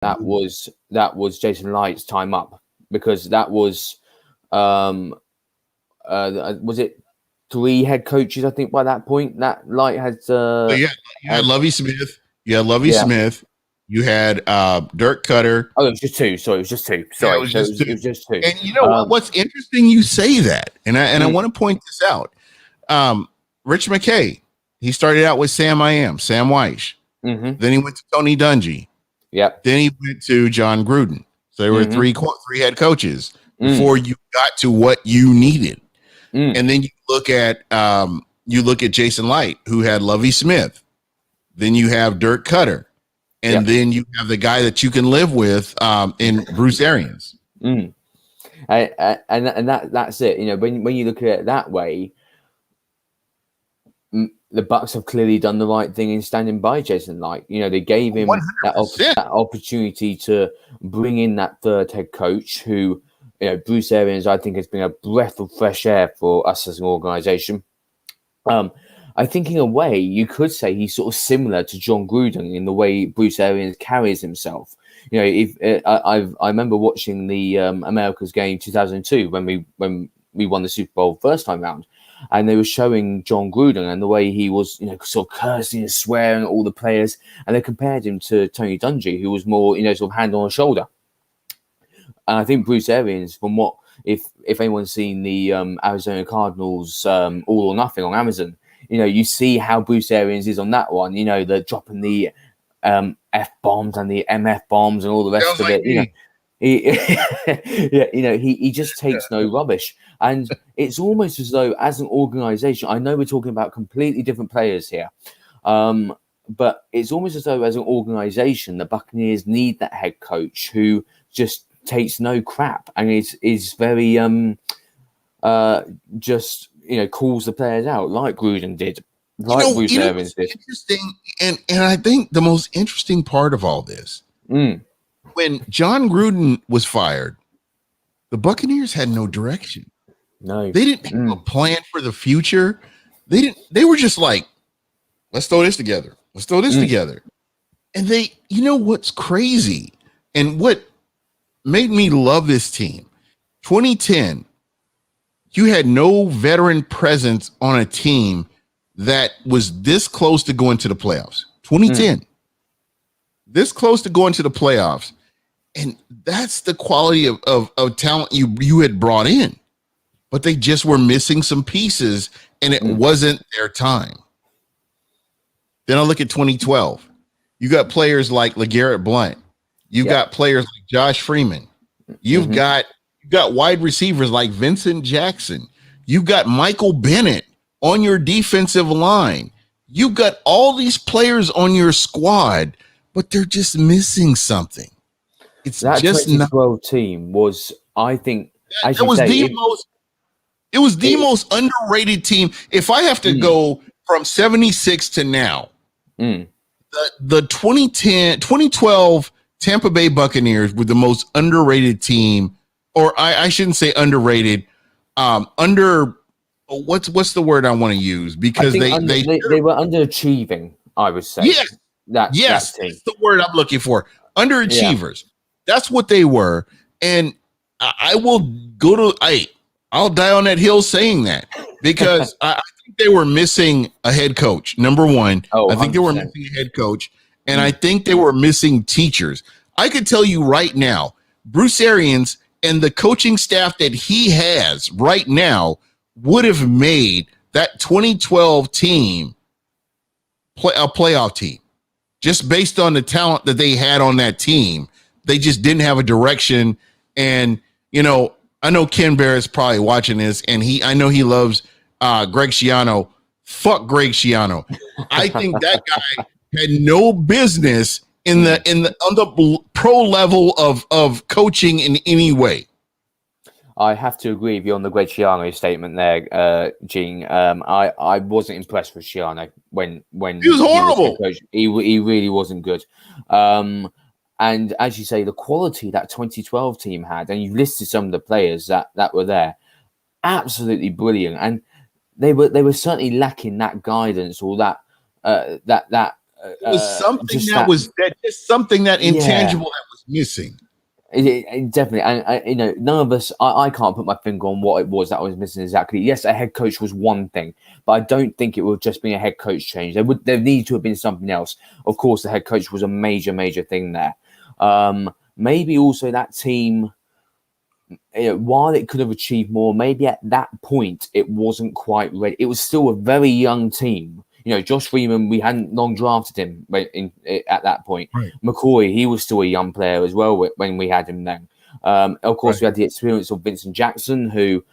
that was Jason Light's time up, because that was was it 3 head coaches, I think, by that point that Light had. You had Lovie Smith. You had Lovie Yeah. Smith. You had Dirk Cutter. Oh, it was just 2. Sorry, it was just 2. Sorry, it was just two. It was just 2. And you know what's interesting? You say that, and I want to point this out. Rich McKay, he started out with Sam Weish. Mm-hmm. Then he went to Tony Dungy. Yep. Then he went to John Gruden. So there were three head coaches before you got to what you needed. And then you look at Jason Light, who had Lovie Smith. Then you have Dirk Cutter. And then you have the guy that you can live with in Bruce Arians. And that's it. You know, when you look at it that way, the Bucs have clearly done the right thing in standing by Jason Light. You know, they gave him that opportunity to bring in that third head coach who, you know, Bruce Arians, I think, has been a breath of fresh air for us as an organization. I think in a way you could say he's sort of similar to John Gruden in the way Bruce Arians carries himself. You know, if I remember watching the America's game 2002 when we won the Super Bowl first time round, and they were showing John Gruden and the way he was, you know, sort of cursing and swearing at all the players, and they compared him to Tony Dungy, who was more, you know, sort of hand on the shoulder. And I think Bruce Arians, from what if anyone's seen the Arizona Cardinals All or Nothing on Amazon, you know, you see how Bruce Arians is on that one. You know, the dropping the F bombs and the MF bombs and all the rest of it. You know, he just takes no rubbish, and it's almost as though, as an organization, I know we're talking about completely different players here, but it's almost as though, as an organization, the Buccaneers need that head coach who just takes no crap and is very just, you know, calls the players out like Gruden did, like Bruce Arians did. Interesting, and I think the most interesting part of all this, when John Gruden was fired, the Buccaneers had no direction. No, they didn't have a plan for the future. They didn't. They were just like, let's throw this together. Let's throw this together. And they, you know what's crazy, and what made me love this team, 2010. You had no veteran presence on a team that was this close to going to the playoffs. 2010, this close to going to the playoffs. And that's the quality of talent you had brought in. But they just were missing some pieces, and it wasn't their time. Then I look at 2012. You got players like LeGarrette Blount. You got players like Josh Freeman. You've got wide receivers like Vincent Jackson. You've got Michael Bennett on your defensive line. You've got all these players on your squad, but they're just missing something. It's that just 2012 team was, I think, it was the most underrated team. If I have to go from 76 to now, the 2012 Tampa Bay Buccaneers were the most underrated team. Or I shouldn't say underrated. What's the word I want to use? Because they were underachieving, I would say. Yes, that team. That's the word I'm looking for. Underachievers. Yeah. That's what they were. And I will I'll die on that hill saying that, because I think they were missing a head coach. Number one, I think 100%. They were missing a head coach, and I think they were missing teachers. I could tell you right now, Bruce Arians and the coaching staff that he has right now would have made that 2012 team a playoff team, just based on the talent that they had on that team. They just didn't have a direction. And, you know, I know Ken Barrett's probably watching this, and I know he loves Greg Schiano. Fuck Greg Schiano. I think that guy had no business on the pro level of coaching in any way. I have to agree with you on the Greg Schiano statement there, Gene. I wasn't impressed with Schiano when he was horrible. He really wasn't good. And as you say, the quality that 2012 team had, and you've listed some of the players that were there, absolutely brilliant. And they were certainly lacking that guidance or that It was something just just something that yeah. intangible that was missing. Definitely, and none of us. I can't put my finger on what it was that I was missing exactly. Yes, a head coach was one thing, but I don't think it would just be a head coach change. There needed to have been something else. Of course, the head coach was a major thing there. Maybe also that team, while it could have achieved more, maybe at that point it wasn't quite ready. It was still a very young team. Josh Freeman, we hadn't long drafted him at that point. Right. McCoy, he was still a young player as well when we had him then. Of course, we had the experience of Vincent Jackson, who,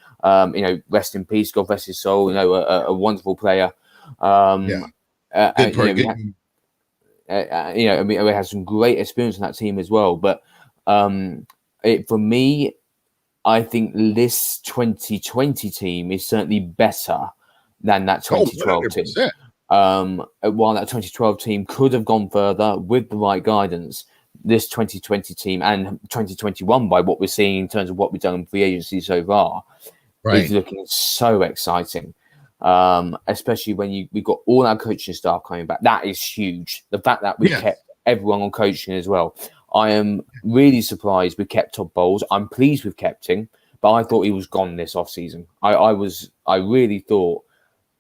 rest in peace, God rest his soul, a wonderful player. We had some great experience in that team as well. But for me, I think this 2020 team is certainly better than that 2012 team. While that 2012 team could have gone further with the right guidance, this 2020 team and 2021, by what we're seeing in terms of what we've done in free agency so far, is looking so exciting. Especially when we got all our coaching staff coming back. That is huge. The fact that we kept everyone on coaching as well. I am really surprised we kept Todd Bowles. I'm pleased we've kept him, but I thought he was gone this offseason. I really thought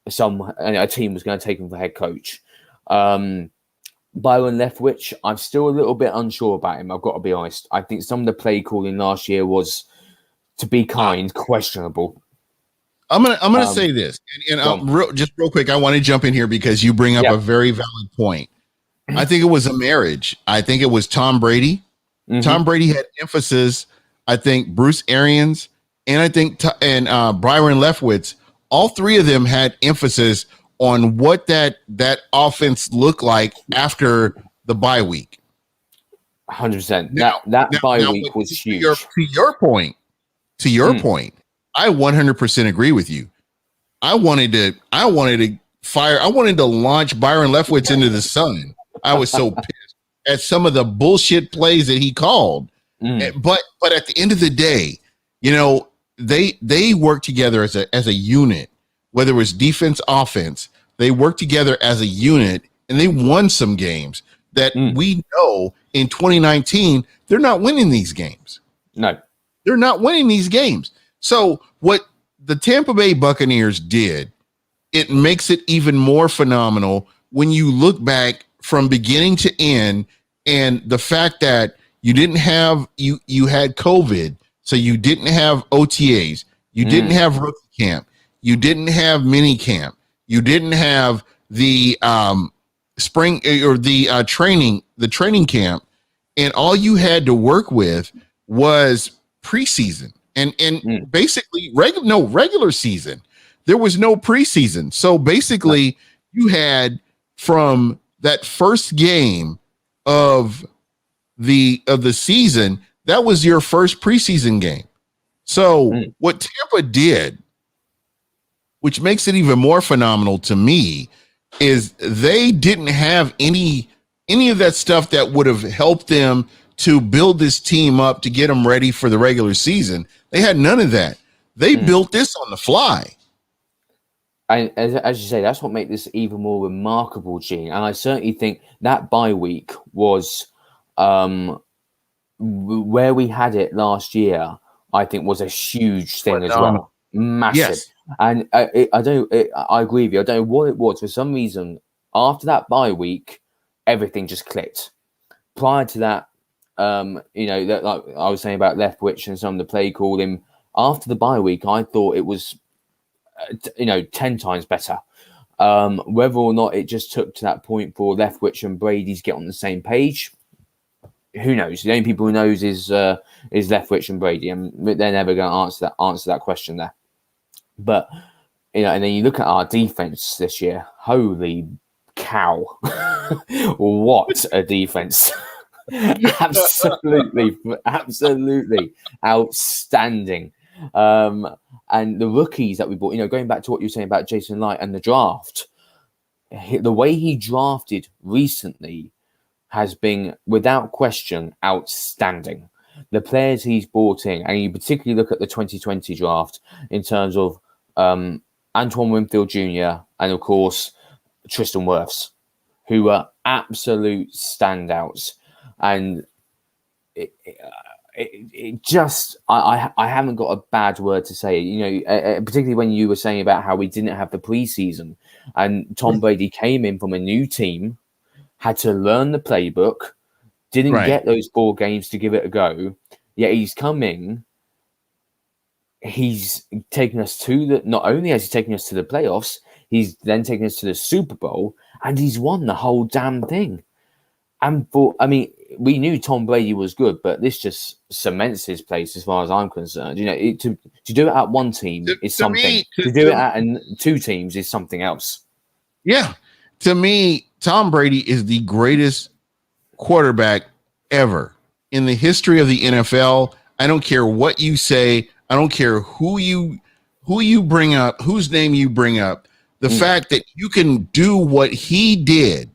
a team was going to take him for head coach. Byron Leftwich, I'm still a little bit unsure about him. I've got to be honest. I think some of the play calling last year was, to be kind, questionable. I'm gonna say this, and just real quick, I want to jump in here because you bring up a very valid point. I think it was a marriage. I think it was Tom Brady. Mm-hmm. Tom Brady had emphasis. I think Bruce Arians and I think Byron Leftwich. All three of them had emphasis on what that offense looked like after the bye week. 100%. That bye week was huge. To your point, I 100% agree with you. I wanted to launch Byron Leftwich into the sun. I was so pissed at some of the bullshit plays that he called. But at the end of the day, they work together as a unit, whether it was defense, offense. They work together as a unit, and they won some games that we know in 2019 they're not winning these games. No, they're not winning these games. So what the Tampa Bay Buccaneers did, it makes it even more phenomenal when you look back from beginning to end, and the fact that you didn't have you had COVID. So you didn't have OTAs, you didn't have rookie camp, you didn't have mini camp, you didn't have the spring or the training camp, and all you had to work with was preseason and basically regular season. There was no preseason, so basically you had from that first game of the season. That was your first preseason game. So what Tampa did, which makes it even more phenomenal to me, is they didn't have any of that stuff that would have helped them to build this team up to get them ready for the regular season. They had none of that. They built this on the fly. And as you say, that's what makes this even more remarkable, Gene. And I certainly think that bye week was where we had it last year, I think was a huge thing as well. Massive. Yes. And I agree with you. I don't know what it was. For some reason, after that bye week, everything just clicked. Prior to that, that, like I was saying about Leftwich and some of the play calling, after the bye week, I thought it was, 10 times better. Whether or not it just took to that point for Leftwich and Brady to get on the same page, who knows? The only people who knows is Leftwich and Brady, and they're never going to answer that question there. But and then you look at our defense this year. Holy cow! What a defense! absolutely outstanding. And the rookies that we bought, going back to what you were saying about Jason Light and the draft, the way he drafted recently has been, without question, outstanding. The players he's brought in, and you particularly look at the 2020 draft in terms of Antoine Winfield Jr. and, of course, Tristan Wirfs, who were absolute standouts, and it just I haven't got a bad word to say. You know, particularly when you were saying about how we didn't have the preseason, and Tom Brady came in from a new team, had to learn the playbook, didn't get those 4 games to give it a go. Yet he's coming. He's taken us to not only has he taken us to the playoffs, he's then taken us to the Super Bowl, and he's won the whole damn thing. And we knew Tom Brady was good, but this just cements his place as far as I'm concerned. You know, to do it at one team is something. To do it at 2 teams is something else. Yeah. To me, Tom Brady is the greatest quarterback ever in the history of the NFL. I don't care what you say. I don't care who you bring up, whose name you bring up. The fact that you can do what he did,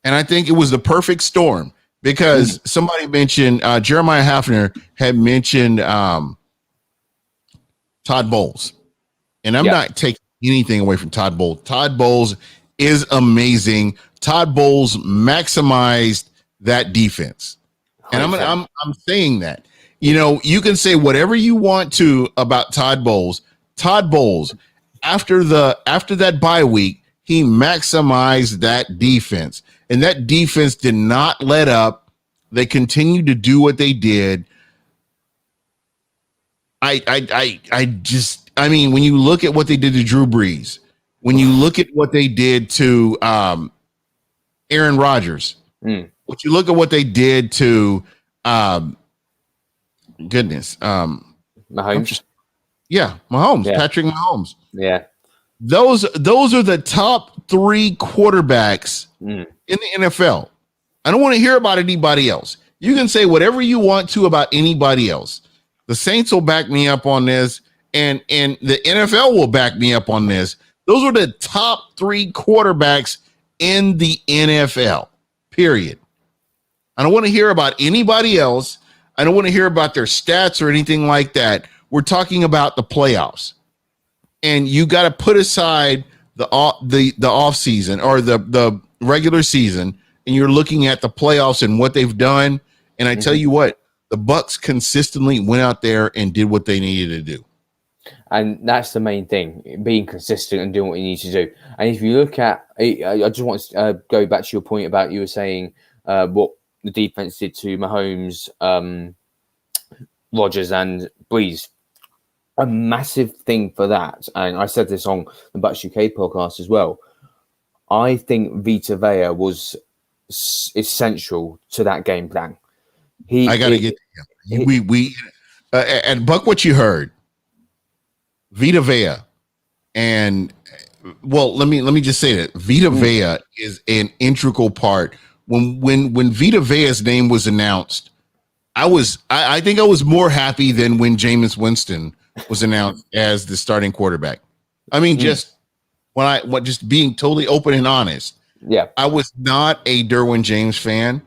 and I think it was the perfect storm, because somebody mentioned Jeremiah Hafner had mentioned Todd Bowles, and I'm not taking anything away from Todd Bowles. Todd Bowles is amazing. Todd Bowles maximized that defense, and I'm saying that. You know, you can say whatever you want to about Todd Bowles. Todd Bowles, after that bye week, he maximized that defense, and that defense did not let up. They continued to do what they did. I mean, when you look at what they did to Drew Brees, when you look at what they did to Aaron Rodgers, when you look at what they did to Mahomes. Mahomes, Patrick Mahomes. Yeah. Those are the top 3 quarterbacks in the NFL. I don't want to hear about anybody else. You can say whatever you want to about anybody else. The Saints will back me up on this, and the NFL will back me up on this. Those are the top 3 quarterbacks in the NFL, period. I don't want to hear about anybody else. I don't want to hear about their stats or anything like that. We're talking about the playoffs, and you got to put aside the off season or the regular season, and you're looking at the playoffs and what they've done. And I tell you what, the Bucs consistently went out there and did what they needed to do. And that's the main thing, being consistent and doing what you need to do. And if you look at, I just want to go back to your point about you were saying what the defense did to Mahomes, Rodgers, and Brees. A massive thing for that, and I said this on the Bucs UK podcast as well. I think Vita Vea was essential to that game plan. I got to get we at BucWhatYaHeard, Vita Vea, and well, let me just say that Vita Vea is an integral part. When Vita Vea's name was announced, I think I was more happy than when Jameis Winston was announced as the starting quarterback. I mean, just being totally open and honest. Yeah, I was not a Derwin James fan.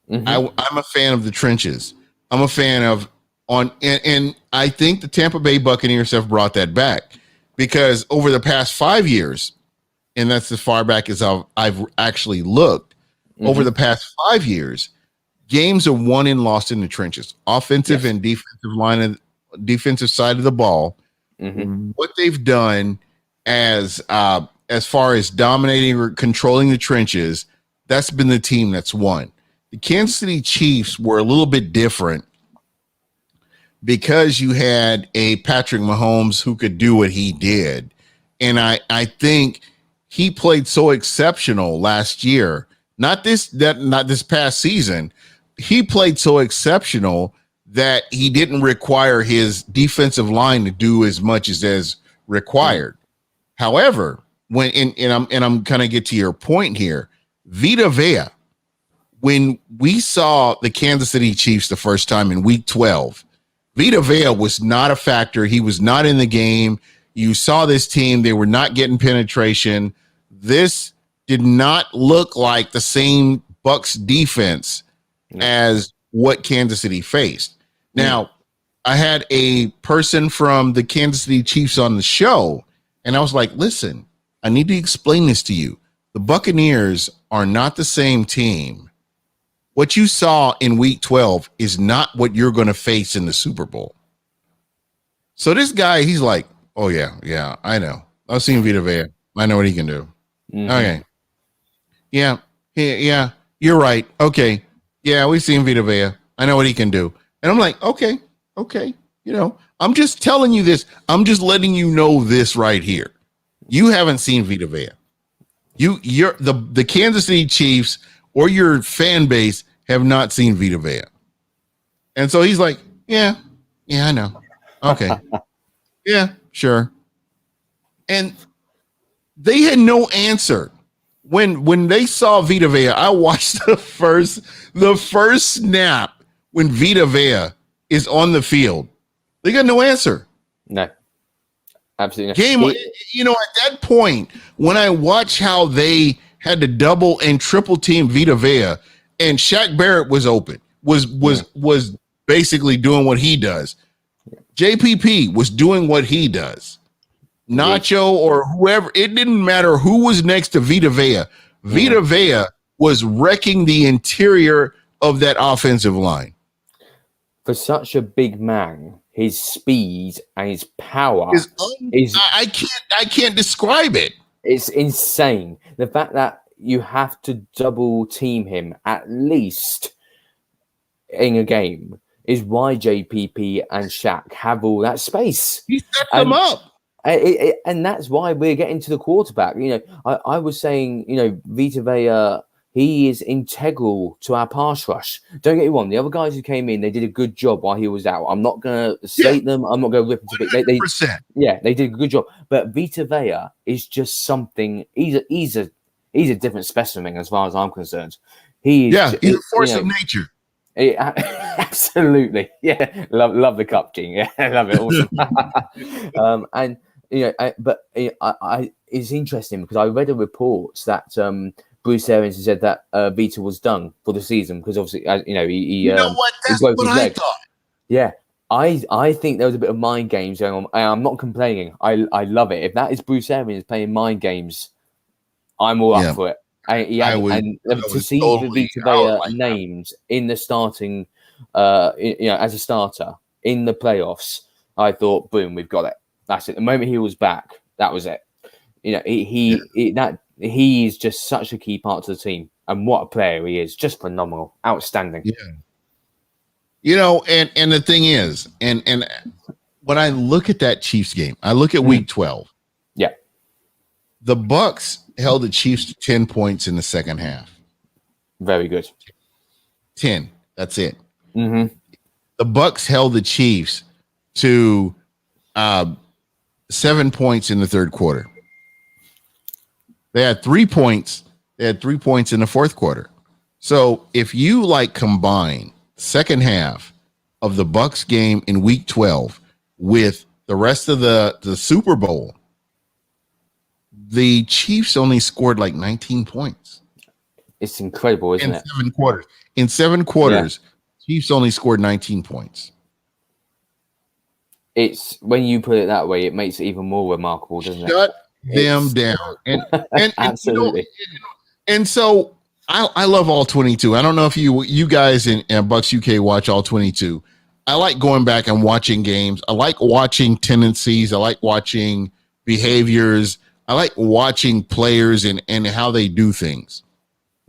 I'm a fan of the trenches. I'm a fan of and I think the Tampa Bay Buccaneers have brought that back, because over the past 5 years, and that's as far back as I've actually looked, over the past 5 years, games are won and lost in the trenches, offensive and defensive side of the ball. What they've done as far as dominating or controlling the trenches, that's been the team that's won. The Kansas City Chiefs were a little bit different because you had a Patrick Mahomes who could do what he did. And I think he played so exceptional last year, not this past season. He played so exceptional that he didn't require his defensive line to do as much as required. However, I'm kind of get to your point here, Vita Vea, when we saw the Kansas City Chiefs the first time in week 12, Vita Vea was not a factor. He was not in the game. You saw this team. They were not getting penetration. This did not look like the same Bucs defense as what Kansas City faced. Now, I had a person from the Kansas City Chiefs on the show, and I was like, listen, I need to explain this to you. The Buccaneers are not the same team. What you saw in week 12 is not what you're going to face in the Super Bowl. So this guy, he's like, oh, yeah, I know. I've seen Vita Vea. I know what he can do. Mm-hmm. Okay. Yeah, you're right. Okay. Yeah, we've seen Vita Vea. I know what he can do. And I'm like, okay. You know, I'm just telling you this. I'm just letting you know this right here. You haven't seen Vita Vea. You're the Kansas City Chiefs or your fan base have not seen Vita Vea. And so he's like, yeah, I know. Okay. Yeah, sure. And they had no answer. When they saw Vita Vea, I watched the first snap when Vita Vea is on the field. They got no answer. No. Absolutely. Game, you know, at that point, when I watch how they had to double and triple team Vita Vea, and Shaq Barrett was open, was basically doing what he does. JPP was doing what he does. Nacho or whoever, it didn't matter who was next to Vita Vea. Vita Vea was wrecking the interior of that offensive line. For such a big man, his speed and his power is I can't describe it. It's insane. The fact that you have to double team him at least in a game is why JPP and Shaq have all that space. He set them up. And that's why we're getting to the quarterback. You know, I was saying, you know, Vita Vea, he is integral to our pass rush. Don't get me wrong. The other guys who came in, they did a good job while he was out. I'm not going to state them. I'm not going to rip them to bit. They did a good job. But Vita Vea is just something. He's a different specimen as far as I'm concerned. He's a force of nature. Absolutely. Yeah. Love the cup, Gene. Yeah. I love it. Awesome. And, you know, it's interesting because I read a report that Bruce Arians has said that Vita was done for the season because obviously, you know, you know what? That's what I thought. Yeah. I think there was a bit of mind games going on. I'm not complaining. I love it. If that is Bruce Arians playing mind games, I'm all up for it. To see totally Vita Vea named in the starting, you know, as a starter in the playoffs, I thought, boom, we've got it. That's it. The moment he was back, that was it. You know, he is just such a key part to the team, and what a player he is! Just phenomenal, outstanding. Yeah. You know, and the thing is, and when I look at that Chiefs game, I look at Week 12. Yeah, the Bucs held the Chiefs to 10 points in the second half. Very good. 10. That's it. Mm-hmm. The Bucs held the Chiefs to 7 points in the third quarter. They had 3 points. They had 3 points in the fourth quarter. So if you combine second half of the Bucs game in Week 12 with the rest of the Super Bowl, the Chiefs only scored 19 points. It's incredible, isn't it? In 7 quarters, Chiefs only scored 19 points. It's when you put it that way, it makes it even more remarkable, doesn't it? Shut them down. And absolutely. And so I love all 22. I don't know if you guys in Bucs UK watch all 22. I like going back and watching games. I like watching tendencies. I like watching behaviors. I like watching players and how they do things.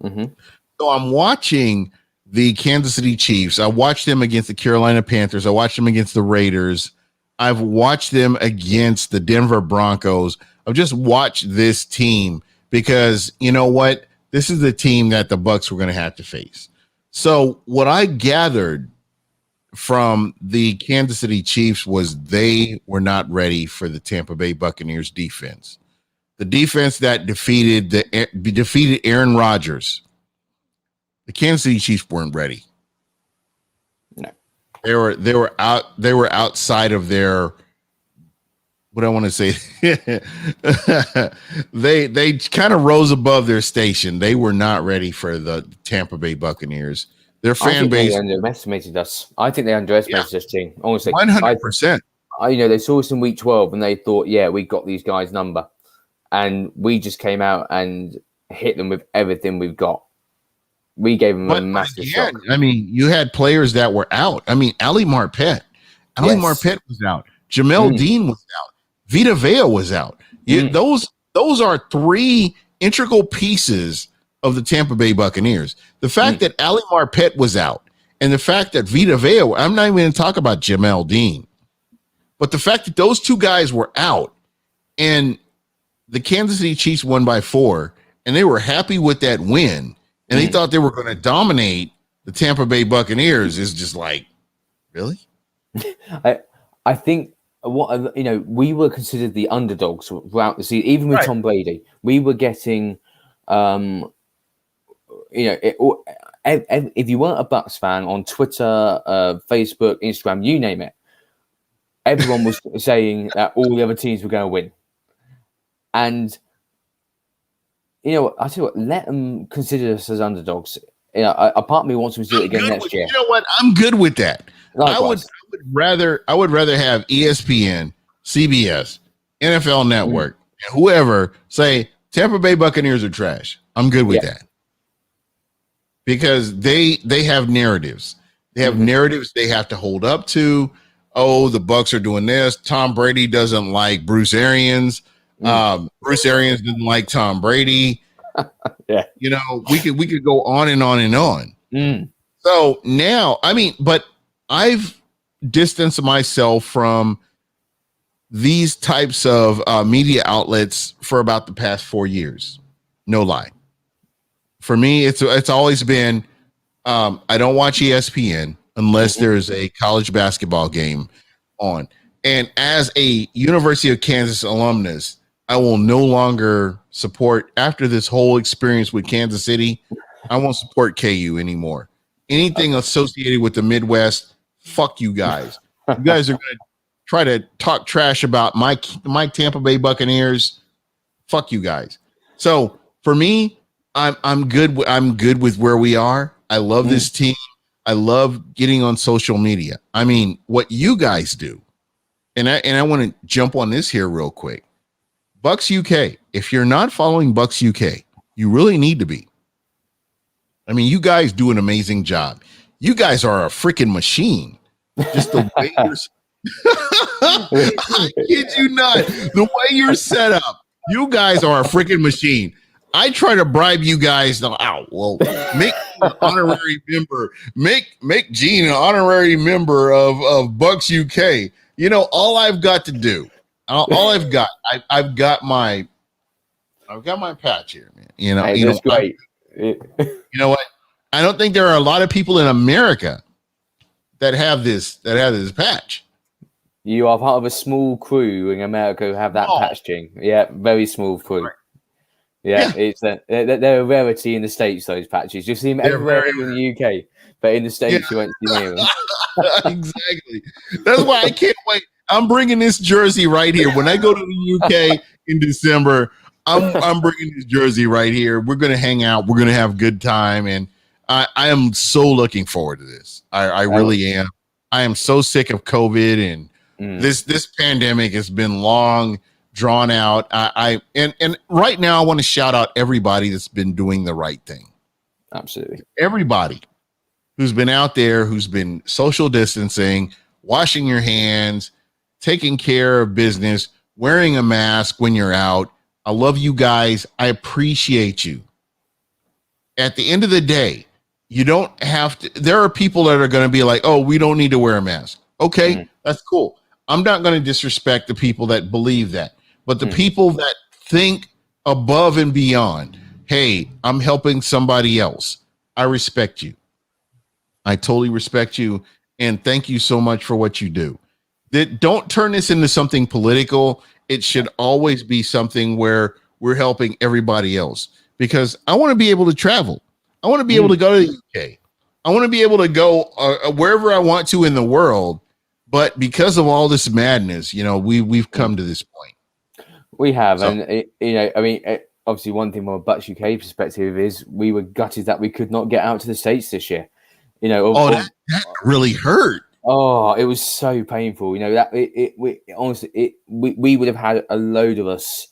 Mm-hmm. So I'm watching the Kansas City Chiefs. I watched them against the Carolina Panthers. I watched them against the Raiders. I've watched them against the Denver Broncos. I've just watched this team because you know what? This is the team that the Bucs were going to have to face. So what I gathered from the Kansas City Chiefs was they were not ready for the Tampa Bay Buccaneers defense. The defense that defeated Aaron Rodgers. The Kansas City Chiefs weren't ready. No. They were outside of their, what I want to say. they kind of rose above their station. They were not ready for the Tampa Bay Buccaneers. Their fan base underestimated us. I think they underestimated this team. Honestly, 100%. They saw us in Week 12 and they thought, yeah, we got these guys' number. And we just came out and hit them with everything we've got. We gave them a massive shock. I mean, you had players that were out. I mean, Ali Marpet was out. Jamel Dean was out. Vita Vea was out. Those are three integral pieces of the Tampa Bay Buccaneers. The fact that Ali Marpet was out and the fact that Vita Vea, I'm not even going to talk about Jamel Dean, but the fact that those two guys were out and the Kansas City Chiefs won by 4 and they were happy with that win and they thought they were going to dominate the Tampa Bay Buccaneers is just like, really? I think we were considered the underdogs throughout the season, even with Tom Brady. We were getting, if you weren't a Bucs fan on Twitter, Facebook, Instagram, you name it, everyone was saying that all the other teams were going to win. And I tell you what, let them consider us as underdogs. A part of me wants to do it again next year. You know what? I'm good with that. Likewise. I would rather have ESPN, CBS, NFL Network, and whoever say Tampa Bay Buccaneers are trash. I'm good with that because they have narratives. They have narratives they have to hold up to. Oh, the Bucs are doing this. Tom Brady doesn't like Bruce Arians. Bruce Arians didn't like Tom Brady. We could go on and on and on. So now, but I've distanced myself from these types of media outlets for about the past 4 years. No lie. For me, it's always been I don't watch ESPN unless there's a college basketball game on. And as a University of Kansas alumnus, I will no longer support, after this whole experience with Kansas City, I won't support KU anymore. Anything associated with the Midwest, fuck you guys. You guys are going to try to talk trash about my Tampa Bay Buccaneers. Fuck you guys. So for me, I'm good. I'm good with where we are. I love this team. I love getting on social media. I mean, what you guys do, and I want to jump on this here real quick. Bucs UK. If you're not following Bucs UK, you really need to be. I mean, you guys do an amazing job. You guys are a freaking machine. Just the way I kid you not. The way you're set up, you guys are a freaking machine. I try to bribe you guys. Make an honorary member. Make Gene an honorary member of Bucs UK. All I've got to do. All I've got. I've got my patch here, man. That's great. You know what? I don't think there are a lot of people in America that have this patch. You are part of a small crew in America who have that patch, Gene. Yeah, very small crew. Right. Yeah, it's they're a rarity in the States, those patches. You see them everywhere in the UK, but in the States you won't see them. Exactly. That's why I can't wait. I'm bringing this jersey right here. When I go to the UK in December, I'm bringing this jersey right here. We're going to hang out. We're going to have a good time. And I am so looking forward to this. I really am. I am so sick of COVID. And this pandemic has been long, drawn out. And right now I want to shout out everybody that's been doing the right thing. Absolutely. Everybody who's been out there, who's been social distancing, washing your hands, taking care of business, wearing a mask when you're out. I love you guys. I appreciate you. At the end of the day, you don't have to. There are people that are going to be like, oh, we don't need to wear a mask. Okay, that's cool. I'm not going to disrespect the people that believe that. But the people that think above and beyond, hey, I'm helping somebody else. I respect you. I totally respect you. And thank you so much for what you do. Don't turn this into something political. It should always be something where we're helping everybody else, because I want to be able to travel. I want to be able to go to the UK. I want to be able to go wherever I want to in the world. But because of all this madness, we've come to this point. We have. So, and, obviously one thing from a Bucs UK perspective is we were gutted that we could not get out to the States this year. That really hurt. Oh, it was so painful. That we honestly, we would have had a load of us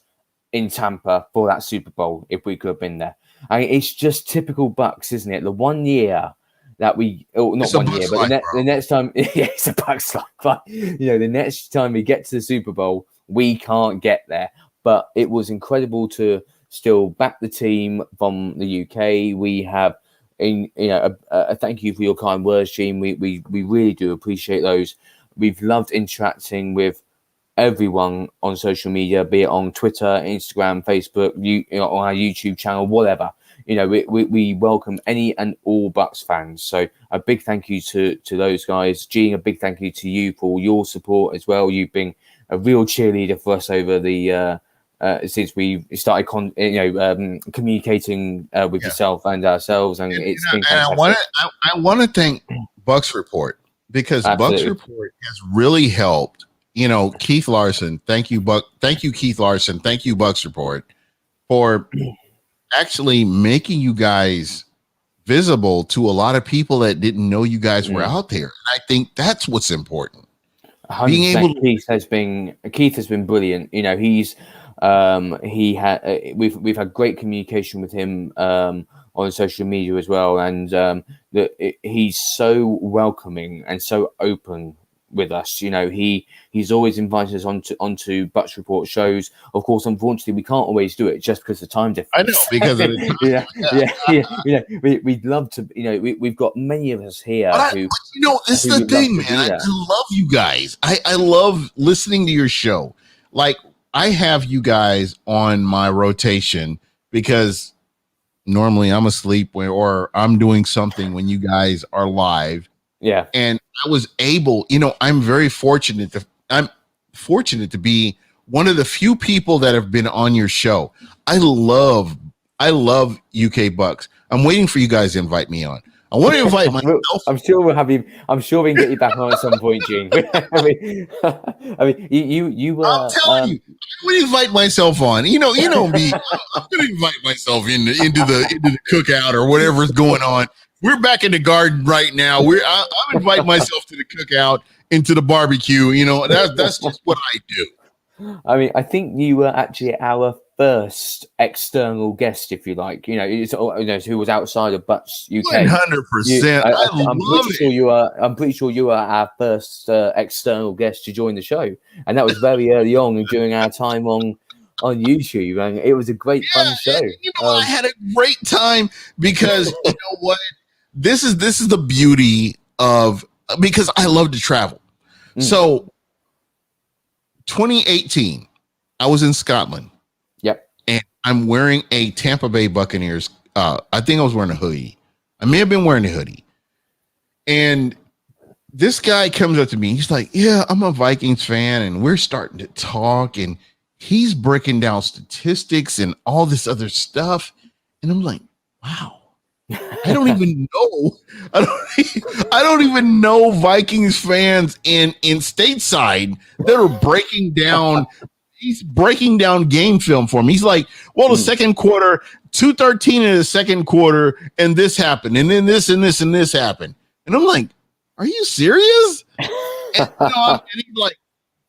in Tampa for that Super Bowl if we could have been there. I mean, it's just typical Bucs, isn't it? The 1 year that we, not 1 year, but the next time, yeah, it's a Bucs life. But, the next time we get to the Super Bowl, we can't get there. But it was incredible to still back the team from the UK. We have, a thank you for your kind words, Gene. We really do appreciate those. We've loved interacting with everyone on social media, be it on Twitter, Instagram, Facebook, on our YouTube channel, whatever. We welcome any and all Bucs fans. So a big thank you to those guys. Gene, a big thank you to you for your support as well. You've been a real cheerleader for us over the since we started communicating with yourself and ourselves, and it's been fantastic. I want to thank Bucs Report, because Bucs Report has really helped. Keith Larson, thank you, Keith Larson. Thank you, Bucs Report, for actually making you guys visible to a lot of people that didn't know you guys were out there. And I think that's what's important. Being able to, Keith has been brilliant. We've had great communication with him on social media as well, and he's so welcoming and so open with us. He's always invited us onto Bucs Report shows. Of course, unfortunately, we can't always do it just because of the time difference. I know, because of the we'd love to. We've got many of us here this is the thing, man. I love you guys. I love listening to your show. Like, I have you guys on my rotation because normally I'm asleep or I'm doing something when you guys are live. Yeah. And I was able, I'm very fortunate to be one of the few people that have been on your show. I love UK Bucs. I'm waiting for you guys to invite me on. I want to invite myself. I'm sure we'll have you. I'm sure we can get you back on at some point, Gene. You were. I'm telling you, I would invite myself on. You know me. I'm going to invite myself into the cookout or whatever's going on. We're back in the garden right now. I'm inviting myself to the cookout, into the barbecue. That's just what I do. I mean, I think you were actually our first external guest, if you like. Who was outside of Bucs UK. 100%. I'm pretty sure you were our first external guest to join the show, and that was very early on during our time on YouTube, and it was a great fun show. I had a great time because you know what? This is the beauty of, because I love to travel. So 2018, I was in Scotland. Yep. And I'm wearing a Tampa Bay Buccaneers. I think I was wearing a hoodie. I may have been wearing a hoodie. And this guy comes up to me. He's like, yeah, I'm a Vikings fan. And we're starting to talk. And he's breaking down statistics and all this other stuff. And I'm like, wow. I don't even know. I don't even know Vikings fans in stateside that are breaking down. He's breaking down game film for me. He's like, well, the second quarter, 2:13 in the second quarter, and this happened, and then this and this and this happened. And I'm like, are you serious? And he's like,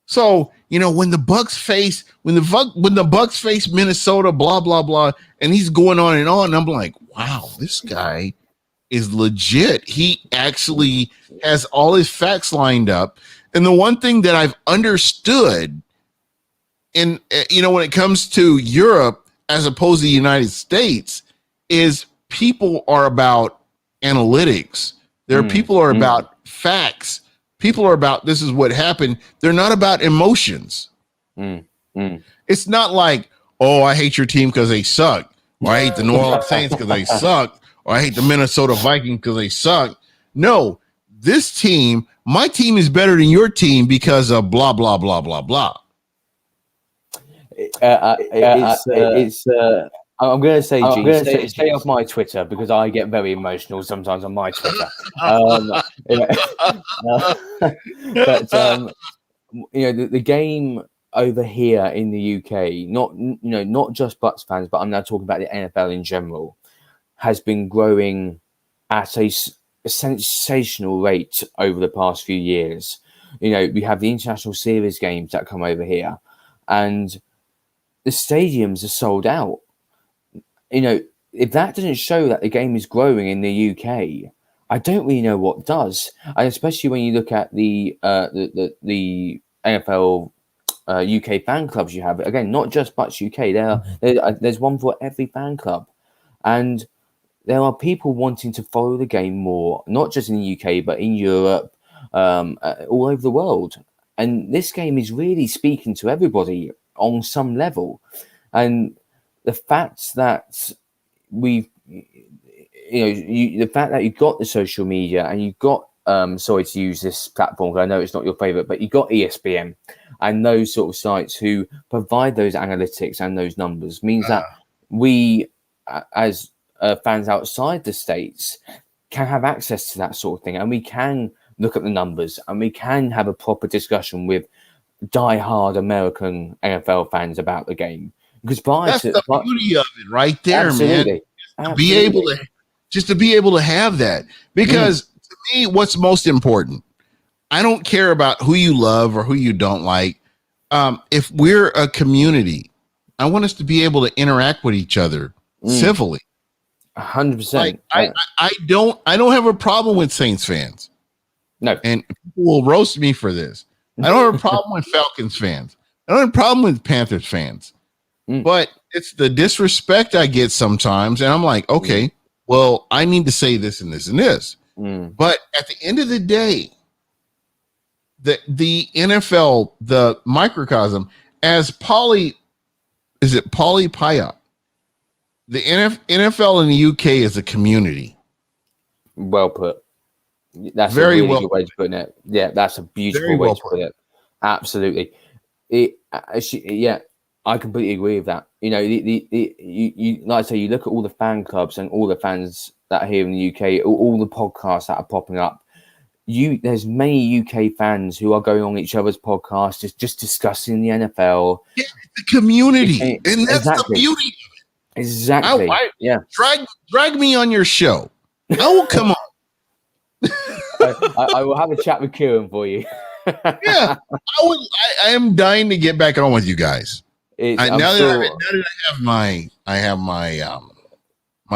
so when the Bucs face Minnesota, blah blah blah, and he's going on and on. And I'm like, wow, this guy is legit. He actually has all his facts lined up. And the one thing that I've understood, and when it comes to Europe as opposed to the United States, is people are about analytics. People are about facts. People are about, this is what happened. They're not about emotions. It's not like, oh, I hate your team because they suck. Or I hate the New Orleans Saints because they suck. Or I hate the Minnesota Vikings because they suck. No, my team is better than your team because of blah, blah, blah, blah, blah. I'm going to say, Gene, stay off my Twitter because I get very emotional sometimes on my Twitter. The game over here in the UK, not just Bucs fans, but I'm now talking about the NFL in general, has been growing at a sensational rate over the past few years. We have the international series games that come over here, and the stadiums are sold out. You know, if that doesn't show that the game is growing in the UK, I don't really know what does. And especially when you look at the NFL UK fan clubs you have. Again, not just Bucs UK. There's one for every fan club, and there are people wanting to follow the game more, not just in the UK but in Europe, all over the world. And this game is really speaking to everybody on some level. And the fact that the fact that you've got the social media and you've got, sorry to use this platform because I know it's not your favorite, but you've got ESPN and those sort of sites who provide those analytics and those numbers means that we, as fans outside the States, can have access to that sort of thing, and we can look at the numbers and we can have a proper discussion with die-hard American NFL fans about the game. Because that's the beauty of it, right there, man. Just to be able to have that, because to me, what's most important, I don't care about who you love or who you don't like. If we're a community, I want us to be able to interact with each other civilly. 100%. Like, I don't have a problem with Saints fans. No, and people will roast me for this. I don't have a problem with Falcons fans. I don't have a problem with Panthers fans. But it's the disrespect I get sometimes, and I'm like, okay, well, I need to say this and this and this. But at the end of the day, the NFL, the microcosm, as Paulie Pyatt, the NFL in the UK is a community. Well put. That's very a really well good way to put it. Yeah, that's a beautiful way to put it. Absolutely. I completely agree with that. You know, you like I say, you look at all the fan clubs and all the fans that are here in the UK, all the podcasts that are popping up. There's many UK fans who are going on each other's podcasts, just discussing the NFL. Yeah, the community, and that's the beauty. Exactly. Drag me on your show. I will come on. I will have a chat with Kieran for you. Yeah, I am dying to get back on with you guys. Now that I have my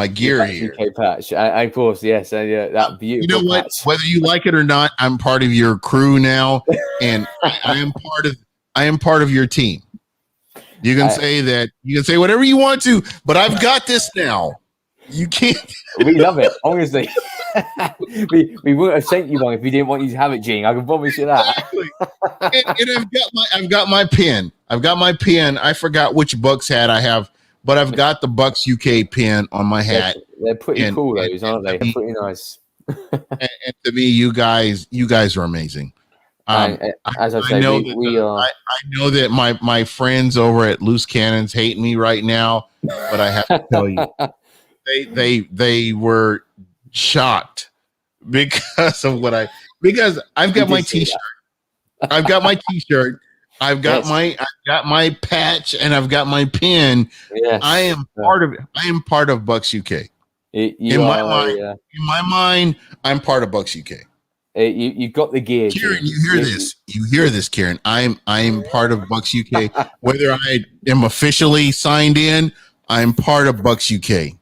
gear here. UK patch, of course, yes, that beautiful. You know what? Patch. Whether you like it or not, I'm part of your crew now, and I am part of your team. You can say whatever you want to, but I've got this now. You can't. We love it, honestly. we wouldn't have sent you one if we didn't want you to have it, Gene. I can promise you that. Exactly. And I've got my pin. I forgot which Bucs hat I have, but I've got the Bucs UK pin on my hat. They're pretty cool, those, aren't they? They're pretty nice. and to me, you guys are amazing. As I say, we are. I know that my friends over at Loose Cannons hate me right now, but I have to tell you, they were shocked because of because I've got my t-shirt. I've got my t-shirt. I've got my patch, and I've got my pin. Yes. I am part of Bucs UK. In my mind, I'm part of Bucs UK. You've got the gear, Kieran. You hear this, Kieran. I'm part of Bucs UK. Whether I am officially signed in, I'm part of Bucs UK.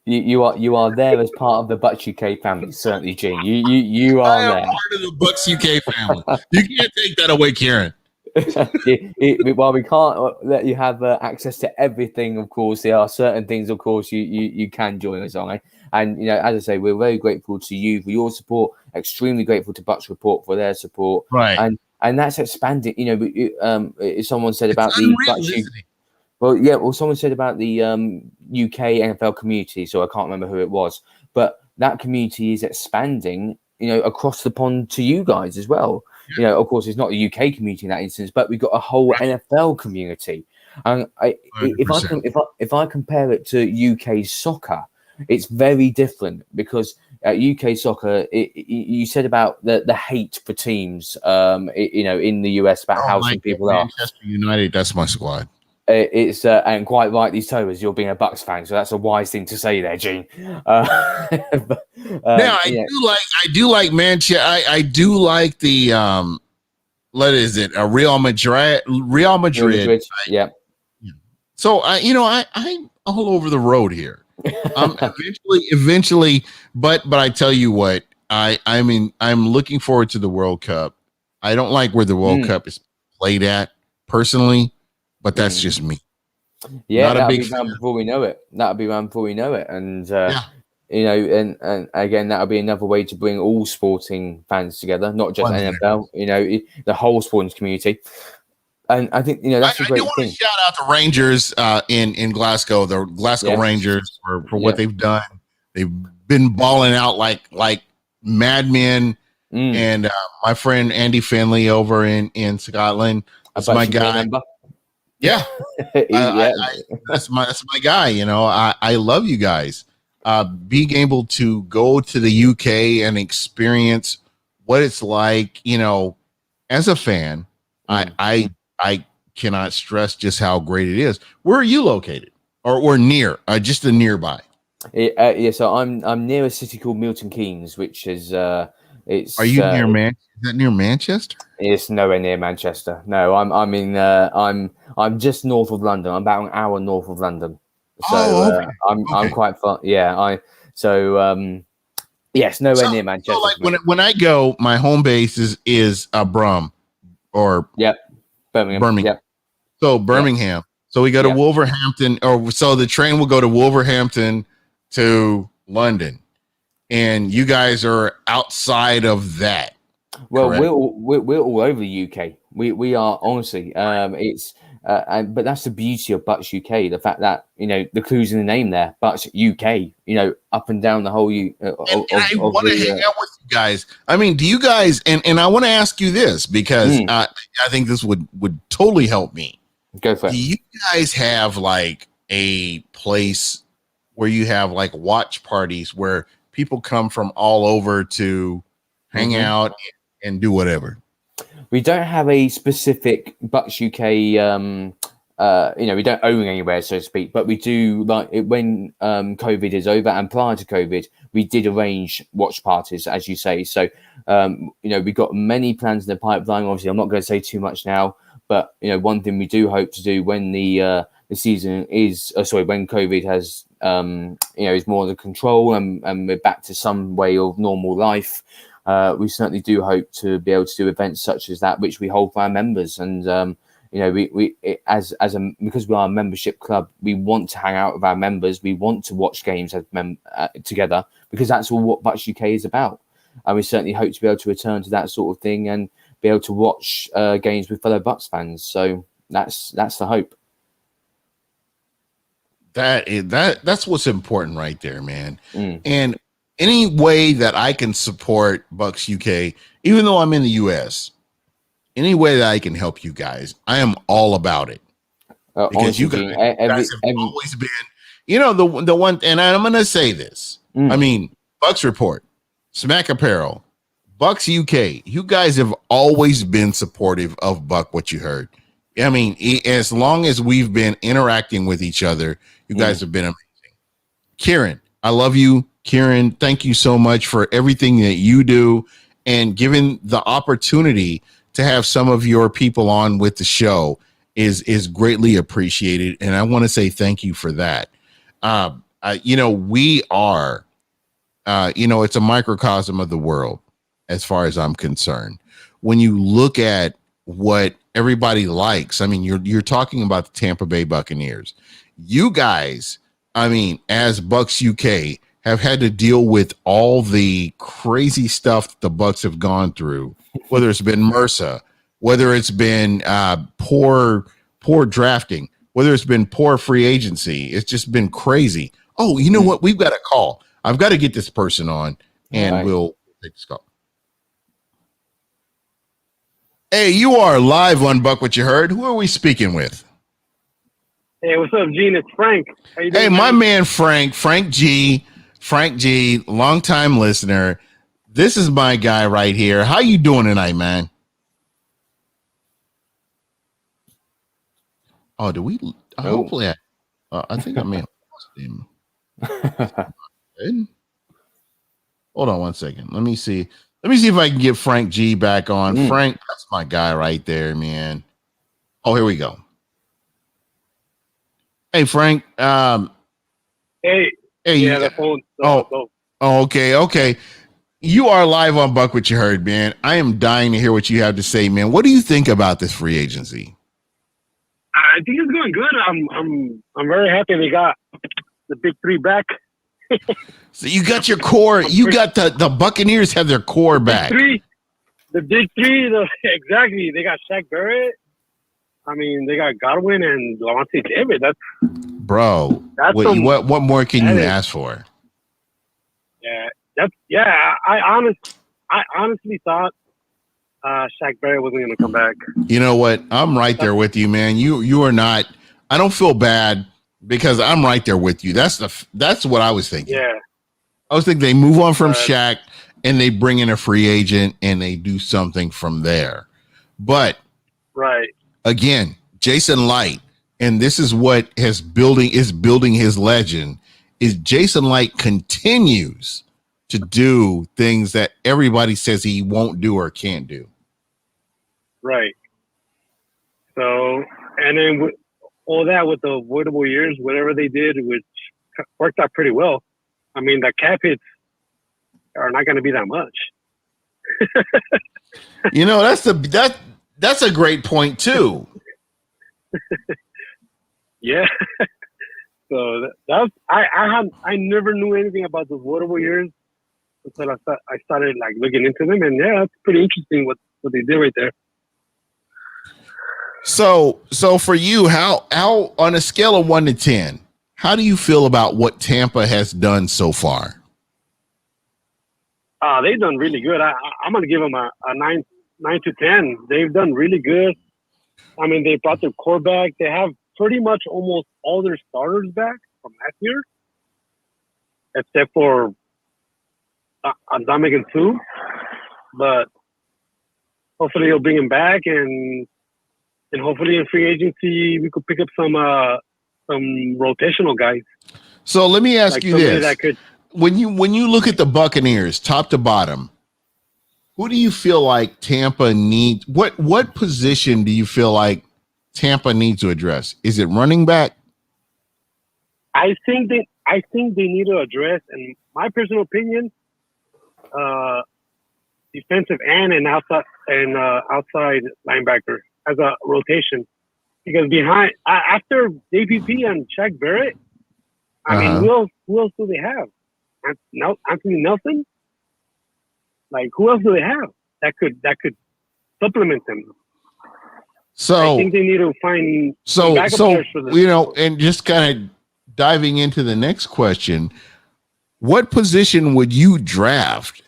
You are there as part of the Bucs UK family, certainly, Gene. You are there. Part of the Bucs UK family. You can't take that away, Kieran. While we can't let you have access to everything, of course, there are certain things, of course, you can join us on. And, you know, as I say, we're very grateful to you for your support, extremely grateful to Bucs Report for their support. Right. And that's expanding. You know, someone said about the Bucs. Someone said about the UK NFL community, so I can't remember who it was. But that community is expanding, you know, across the pond to you guys as well. You know, of course, it's not the UK community in that instance, but we've got a whole NFL community. And if I compare it to UK soccer, it's very different because UK soccer, you said about the hate for teams, you know, in the US about how some people are. Manchester United, that's my squad. It's and quite rightly so, as you're being a Bucs fan, so that's a wise thing to say there, Gene. Now I do like Manchester. I do like the what is it? Real Madrid. Yeah. So I'm all over the road here. Eventually, but I tell you what, I'm looking forward to the World Cup. I don't like where the World Cup is played at personally, but that's just me. Yeah, that'll be around before we know it. And and again, that'll be another way to bring all sporting fans together, not just NFL. The whole sporting community. And I think that's a great thing. I do want to shout out the Rangers in Glasgow, the Glasgow Rangers for what they've done. They've been balling out like madmen. And my friend Andy Finley over in Scotland, that's my guy. Yeah, that's my guy. I love you guys. Being able to go to the UK and experience what it's like, as a fan, I cannot stress just how great it is. Where are you located, or near? Just the nearby. So I'm near a city called Milton Keynes, which is it's. Are you near Manchester? Is that near Manchester? It's nowhere near Manchester. No, I'm just north of London. I'm about an hour north of London. So I'm quite far. Yeah, yes, nowhere near Manchester. So like when I go, my home base is Brum, or Birmingham. Yep. So Birmingham. Yep. So we go to Wolverhampton, or so the train will go to Wolverhampton to London, and you guys are outside of that. Well, we're all over the UK. We are honestly. It's but that's the beauty of Bucs UK. The fact that the clue's in the name there, Bucs UK. Up and down the whole I want to hang out with you guys. I mean, do you guys? And I want to ask you this because I think this would totally help me. Go for it. Do you guys have like a place where you have like watch parties where people come from all over to hang out and do whatever? We don't have a specific Bucs UK. We don't own anywhere, so to speak, but we do like it when COVID is over, and prior to COVID, we did arrange watch parties, as you say. So, we've got many plans in the pipeline. Obviously, I'm not going to say too much now, but one thing we do hope to do when the season is, when COVID has, is more under control and we're back to some way of normal life. We certainly do hope to be able to do events such as that, which we hold for our members. And, because we are a membership club, we want to hang out with our members. We want to watch games together, because that's all what Bucs UK is about. And we certainly hope to be able to return to that sort of thing and be able to watch games with fellow Bucs fans. So that's the hope. That's what's important right there, man. And any way that I can support Bucs UK, even though I'm in the US, any way that I can help you guys, I am all about it. Because honestly, you guys have always been, the one, and I'm going to say this. I mean, Bucs Report, Smack Apparel, Bucs UK, you guys have always been supportive of BucWhatYaHeard. I mean, as long as we've been interacting with each other, you guys have been amazing. Kieran, I love you. Kieran, thank you so much for everything that you do and giving the opportunity to have some of your people on with the show is greatly appreciated. And I want to say thank you for that. We are, it's a microcosm of the world as far as I'm concerned. When you look at what everybody likes, I mean, you're talking about the Tampa Bay Buccaneers. You guys, I mean, as Bucs UK, have had to deal with all the crazy stuff the Bucs have gone through, whether it's been MRSA, whether it's been poor drafting, whether it's been poor free agency. It's just been crazy. Oh, you know what? We've got a call. I've got to get this person on, and we'll take this call. Hey, you are live on BucWhatYaHeard. Who are we speaking with? Hey, what's up, Gene? It's Frank. How you doing? Hey, my man Frank G, longtime listener. This is my guy right here. How you doing tonight, man? Oh, do we? Hopefully, I think I may have lost him. Hold on one second. Let me see if I can get Frank G back on. Frank, that's my guy right there, man. Oh, here we go. Hey, Frank. Hey. Hey. Yeah, the phone. Okay. You are live on Buck What You Heard, man. I am dying to hear what you have to say, man. What do you think about this free agency? I think it's going good. I'm very happy they got the big three back. So you got your core. You got the Buccaneers have their core back. The big three. Exactly. They got Shaq Barrett. I mean, they got Godwin and Lavonte David. What more can you ask for? Yeah. I honestly thought Shaq Barrett wasn't going to come back. You know what? I'm right there with you, man. You are not. I don't feel bad because I'm right there with you. That's what I was thinking. Yeah. I was thinking they move on from Shaq and they bring in a free agent and they do something from there. But again, Jason Light, and this is what is building his legend, is Jason Light continues to do things that everybody says he won't do or can't do. Right. So, and then with all that with the avoidable years, whatever they did, which worked out pretty well. I mean, the cap hits are not going to be that much. You know, that's a great point too. Yeah. So that's I never knew anything about the avoidable years until I started like looking into them, and yeah, that's pretty interesting what they did right there. So for you, how on a scale of 1 to 10, how do you feel about what Tampa has done so far? They've done really good. I'm going to give them a 9 to 10. They've done really good. I mean, they brought their core back. They have pretty much almost all their starters back from last year, except for Dominic and Sue. But hopefully he'll bring him back, and hopefully in free agency we could pick up some rotational guys. So let me ask you this: when you look at the Buccaneers, top to bottom, who do you feel like Tampa needs? What position do you feel like Tampa needs to address? Is it running back? I think they need to address, in my personal opinion, defensive end and outside linebacker as a rotation, because behind after JPP and Shaq Barrett, I mean, who else do they have? Anthony Nelson. Like, who else do they have that could supplement them? So I think they need to find and just kind of diving into the next question, what position would you draft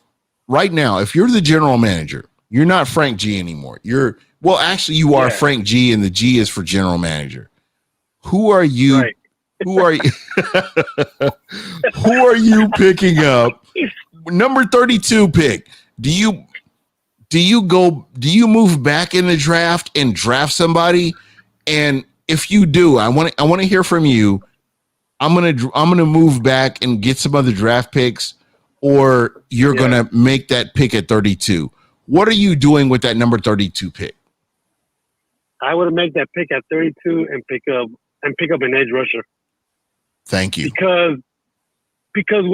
right now if you're the general manager? You're not Frank G anymore. You are Frank G, and the G is for general manager. Who are you? Right. Who are you? Who are you picking up? Number 32 pick. Do you move back in the draft and draft somebody? And if you do, I want to hear from you. I'm gonna move back and get some other draft picks, or you're gonna make that pick at 32. What are you doing with that number 32 pick? I would make that pick at 32 and pick up an edge rusher. Thank you. Because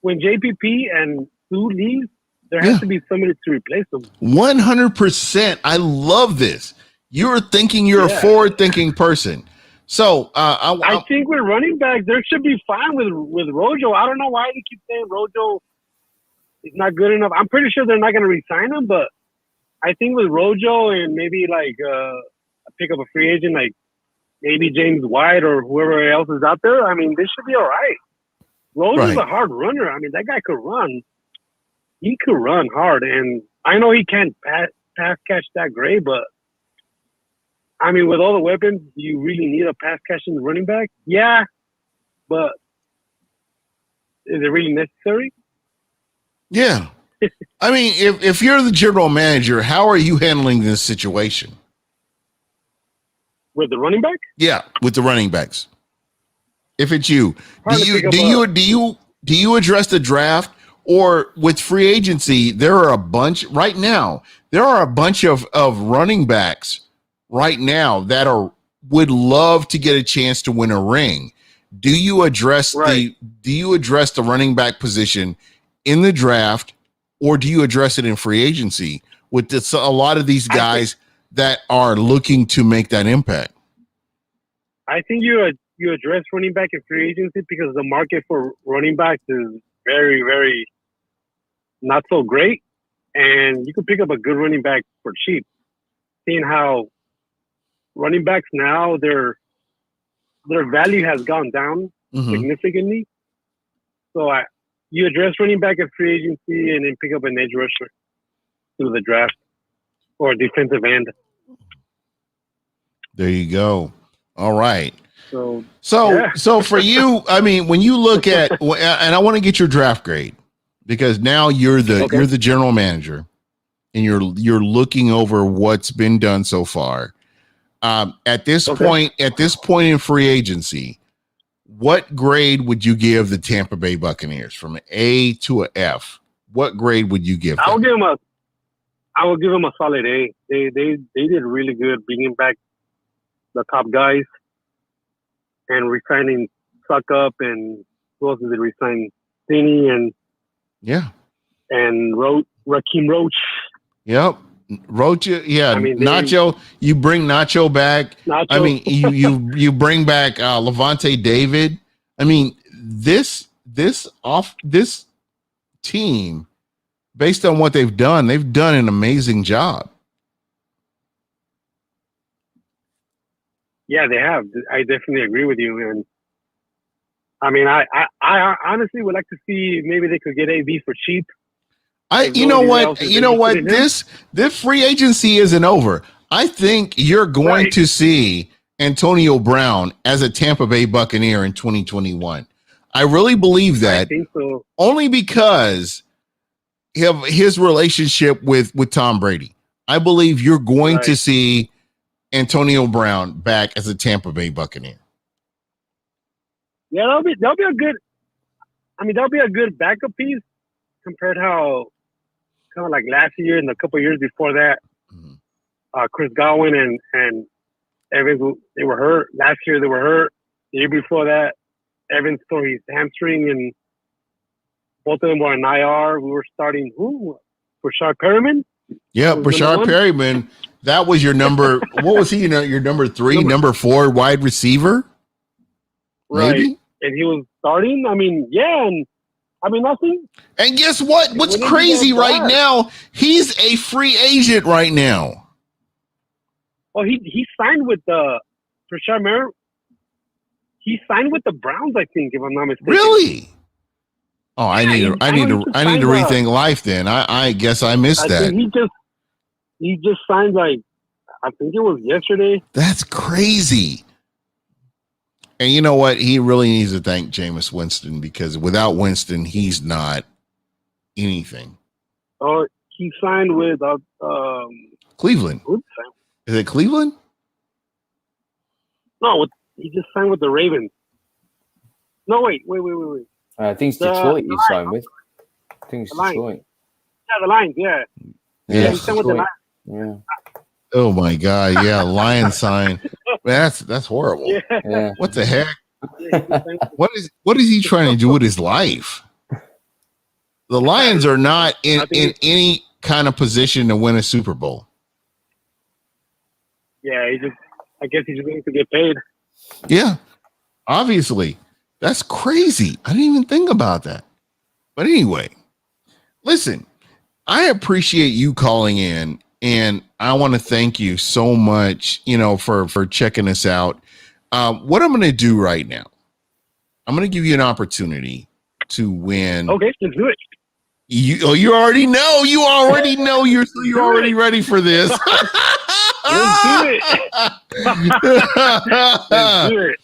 when JPP and Sue leave, there has to be somebody to replace them. 100%. I love this. You're a forward-thinking person. So I think with running backs, there should be fine with Rojo. I don't know why they keep saying Rojo is not good enough. I'm pretty sure they're not going to re-sign him, but I think with Rojo and maybe like pick up a free agent like maybe James White or whoever else is out there, I mean, they should be all right. Rojo's a hard runner. I mean, that guy could run. He could run hard, and I know he can't pass catch that great, but I mean, with all the weapons, do you really need a pass catching running back? Yeah, but is it really necessary? Yeah. I mean, if you're the general manager, how are you handling this situation? With the running back? Yeah, with the running backs. If it's you, do you address the draft, or with free agency? There are a bunch right now. There are a bunch of running backs right now that are would love to get a chance to win a ring. Do you address the running back position in the draft, or do you address it in free agency with a lot of these guys that are looking to make that impact? I think you address running back in free agency because the market for running backs is very, very not so great, and you can pick up a good running back for cheap. Seeing how running backs now, their value has gone down significantly. So you address running back in free agency and then pick up an edge rusher through the draft or defensive end. There you go. All right. So for you, I mean, when you look at, and I want to get your draft grade because now you're the general manager and you're looking over what's been done so far. At this point in free agency, what grade would you give the Tampa Bay Buccaneers from an A to an F? What grade would you give them? I will give them a solid A. They did really good bringing back the top guys and resigning Suck Up, and who else did they resign? Finney and Raheem Roach. Yep. Roach, yeah. I mean, Nacho, you bring Nacho back. I mean, you bring back Levante David. I mean, this team, based on what they've done an amazing job. Yeah, they have. I definitely agree with you. And I mean, I honestly would like to see maybe they could get AB for cheap. You know what? This free agency isn't over. I think you're going to see Antonio Brown as a Tampa Bay Buccaneer in 2021. I really believe that. I think so. Only because of his relationship with Tom Brady. I believe you're going to see Antonio Brown back as a Tampa Bay Buccaneer. Yeah, that'll be a good. I mean, that'll be a good backup piece compared to how kind of like last year and a couple of years before that, Chris Godwin and Evans, they were hurt. Last year they were hurt. The year before that, Evans tore his hamstring, and both of them were on IR. We were starting Rashard Perriman. Yeah, Rashard Perriman. That was your number. What was he? Your number 3, number 4 wide receiver. Right, maybe? And he was starting. I mean, yeah, and I mean nothing. And guess what? What's crazy right now? He's a free agent right now. Oh, he signed with the Rashard Perriman. He signed with the Browns, I think, if I'm not mistaken. Really? Oh, I need to rethink life. Then I guess I missed that. He just signed, like, I think it was yesterday. That's crazy. And you know what? He really needs to thank Jameis Winston, because without Winston, he's not anything. Oh, he signed with Cleveland. Is it Cleveland? No, he just signed with the Ravens. No, wait. I think it's Detroit he signed with. I think it's Detroit. Yeah, the Lions, yeah. Yeah, he signed with the Lions. Yeah. Oh my God! Yeah, Lion sign. That's horrible. Yeah. What the heck? What is he trying to do with his life? The Lions are not in any kind of position to win a Super Bowl. Yeah, I guess he's willing to get paid. Yeah, obviously. That's crazy. I didn't even think about that. But anyway, listen, I appreciate you calling in, and I want to thank you so much, for checking us out. What I'm going to do right now, I'm going to give you an opportunity to win. Okay, let's do it. You already know. You're already ready for this. Let's do it. Let's do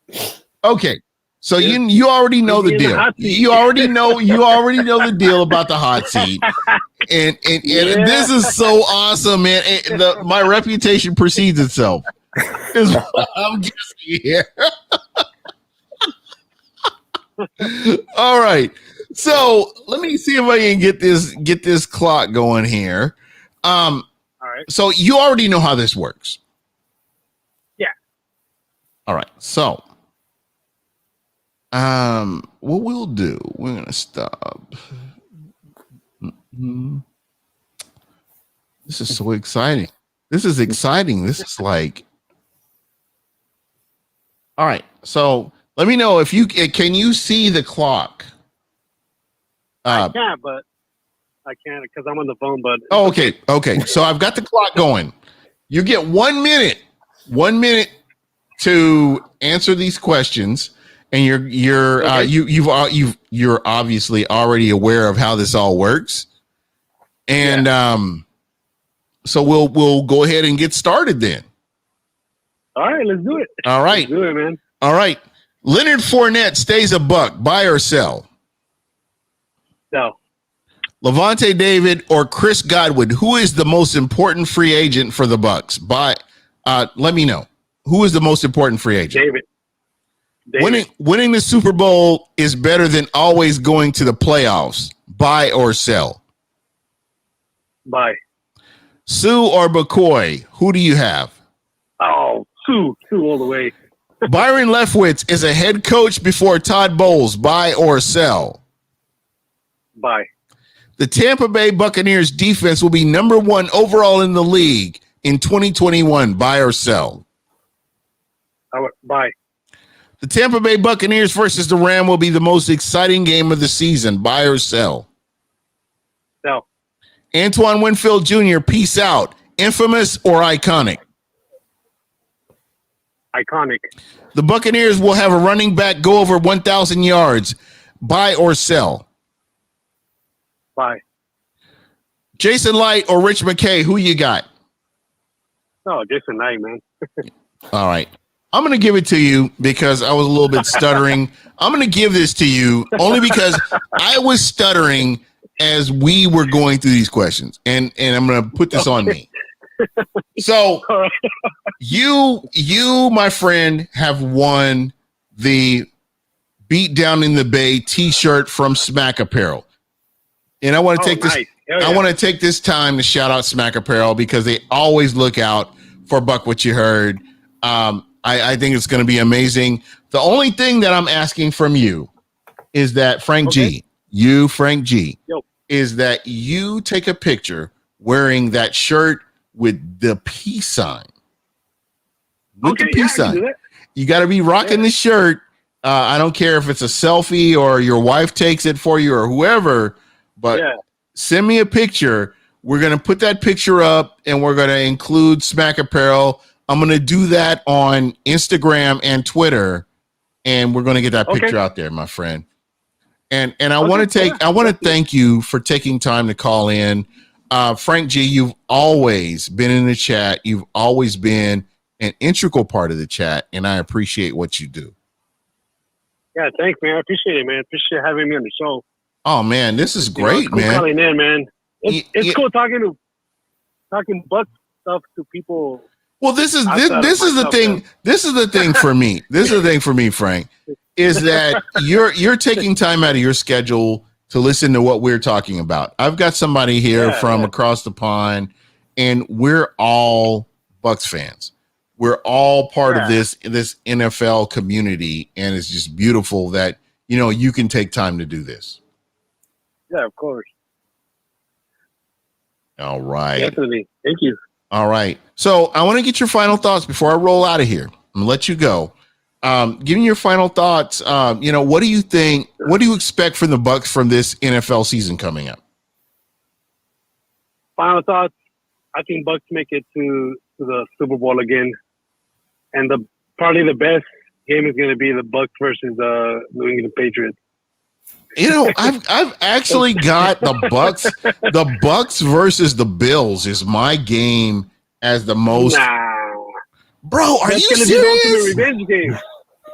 it. Okay. So you already know the deal. You already know the deal about the hot seat. And this is so awesome, man. My reputation precedes itself. Is what I'm guessing here. All right. So let me see if I can get this clock going here. All right. So you already know how this works. Yeah. All right. So, what we'll do, we're going to stop. Mm-hmm. This is so exciting. This is exciting. This is like, all right. So let me know if can you see the clock? I can't, but I can't because I'm on the phone, but. Oh, okay. Okay. So I've got the clock going. You get 1 minute to answer these questions. And you're obviously already aware of how this all works. And, so we'll go ahead and get started then. All right, let's do it. All right. Let's do it, man. All right. Leonard Fournette stays a Buck, buy or sell? No. Levante David or Chris Godwin, who is the most important free agent for the Bucs? Let me know. Who is the most important free agent? David. Winning the Super Bowl is better than always going to the playoffs. Buy or sell? Buy. Sue or McCoy, who do you have? Oh, Sue all the way. Byron Leftwich is a head coach before Todd Bowles. Buy or sell? Buy. The Tampa Bay Buccaneers defense will be number 1 overall in the league in 2021. Buy or sell? Buy. The Tampa Bay Buccaneers versus the Rams will be the most exciting game of the season. Buy or sell? Sell. Antoine Winfield Jr., peace out. Infamous or iconic? Iconic. The Buccaneers will have a running back go over 1,000 yards. Buy or sell? Buy. Jason Light or Rich McKay, who you got? Oh, Jason Light, man. All right. I'm going to give it to you because I was a little bit stuttering. I'm going to give this to you only because I was stuttering as we were going through these questions. And I'm going to put this on me. So you, my friend, have won the Beat Down in the Bay t-shirt from Smack Apparel. And I want to take this. Yeah. I want to take this time to shout out Smack Apparel because they always look out for Buck What You Heard. I think it's going to be amazing. The only thing that I'm asking from you is that Frank G, is that you take a picture wearing that shirt with the peace sign. With the peace sign. You got to be rocking the shirt. I don't care if it's a selfie or your wife takes it for you or whoever, but send me a picture. We're going to put that picture up and we're going to include Smack Apparel. I'm going to do that on Instagram and Twitter, and we're going to get that picture out there, my friend. And I want to thank you for taking time to call in. Frank G, you've always been in the chat. You've always been an integral part of the chat, and I appreciate what you do. Yeah, thanks, man. I appreciate it, man. Appreciate having me on the show. Oh, man, this is great, cool man. Calling in, man. It's cool talking Bucs stuff to people. Well, this is the thing. Man. This is the thing for me. This is the thing for me, Frank, is that you're taking time out of your schedule to listen to what we're talking about. I've got somebody here from across the pond, and we're all Bucs fans. We're all part of this NFL community, and it's just beautiful that you can take time to do this. Yeah, of course. All right. Definitely. Thank you. All right. So I want to get your final thoughts before I roll out of here. I'm going to let you go. Give me your final thoughts. What do you think? What do you expect from the Bucs from this NFL season coming up? Final thoughts. I think Bucs make it to the Super Bowl again. And probably the best game is going to be the Bucs versus the New England Patriots. I've actually got the Bucs. The Bucs versus the Bills is my game as the most. Nah. Bro, are you serious? That's going to be the ultimate revenge game.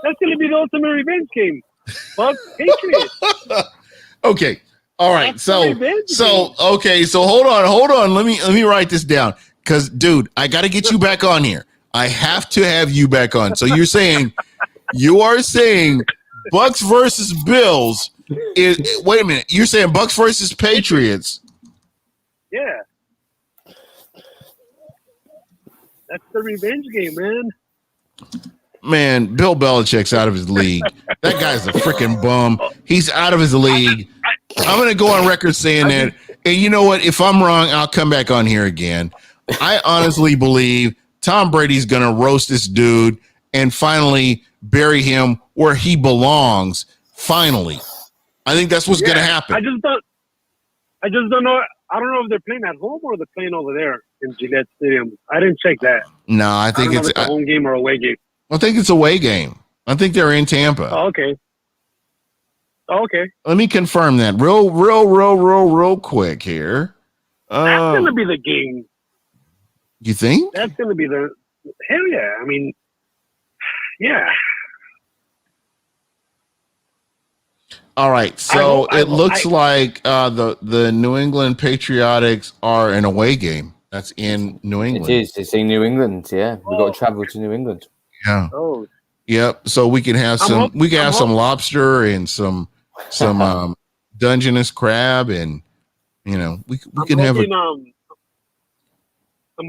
That's going to be the ultimate revenge game. Bucs Patriots. Okay. All right. So hold on. Let me write this down because, dude, I got to get you back on here. I have to have you back on. So you are saying Bucs versus Bills. Wait a minute. You're saying Bucs versus Patriots. Yeah. That's the revenge game, man. Man, Bill Belichick's out of his league. That guy's a freaking bum. He's out of his league. I'm going to go on record saying that. And you know what? If I'm wrong, I'll come back on here again. I honestly believe Tom Brady's going to roast this dude and finally bury him where he belongs. Finally. I think that's what's going to happen. I just don't know. I don't know if they're playing at home or they're playing over there in Gillette Stadium. I didn't check that. No, I think it's a home game or away game. I think it's a away game. I think they're in Tampa. Oh, okay. Let me confirm that real quick here. That's going to be the game. You think? That's going to be the hell yeah. I mean, yeah. All right. So it looks like the New England Patriotics are an away game. That's in New England. It is. It's in New England. Yeah, we've got to travel to New England. Yeah. Oh. Yep. So we can have some. We can have some lobster and some Dungeness crab, and we can have. I'm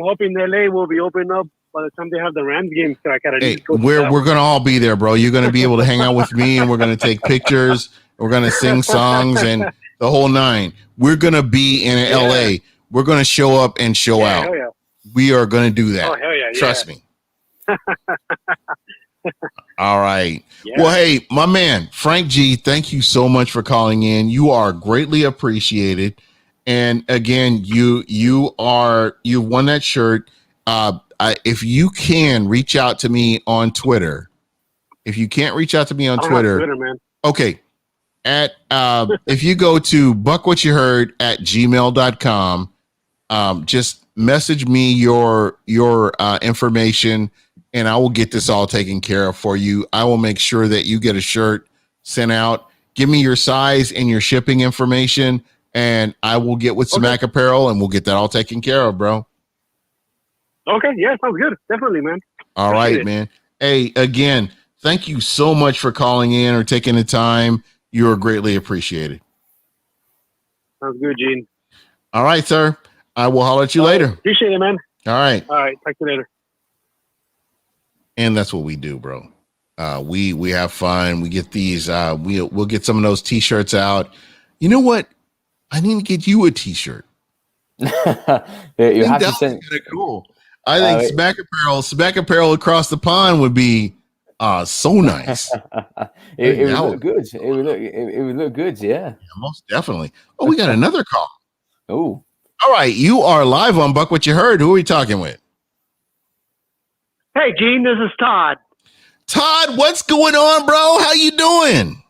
hoping LA will be open up by the time they have the Rams game. So I gotta. Hey, we're gonna all be there, bro. You're gonna be able to hang out with me, and we're gonna take pictures. We're gonna sing songs and the whole nine. We're gonna be in LA. We're gonna show up and show out. Hell yeah. We are gonna do that. Oh hell yeah! Trust me. All right. Yeah. Well, hey, my man, Frank G, thank you so much for calling in. You are greatly appreciated. And again, you've won that shirt. If you can reach out to me on Twitter. If you can't reach out to me on Twitter, man. Okay. If you go to BucWhatYaHeard at gmail.com, just message me your information, and I will get this all taken care of for you. I will make sure that you get a shirt sent out. Give me your size and your shipping information, and I will get with Smack Apparel, and we'll get that all taken care of, bro. Okay, yeah, sounds good. Definitely, man. All right, man. Hey, again, thank you so much for calling in or taking the time. You are greatly appreciated. Sounds good, Gene. All right, sir. I will holler at you later. Appreciate it, man. All right. All right. Talk to you later. And that's what we do, bro. We have fun. We get these. We'll get some of those T-shirts out. You know what? I need to get you a T-shirt. You have to send. Kind of cool. I think Smack Apparel across the pond would be so nice. It would look good. It would look good. Yeah, most definitely. Oh, we got another call. Oh, all right. You are live on BucWhatYaHeard. Who are we talking with? Hey, Gene, this is Todd. Todd, what's going on, bro? How you doing?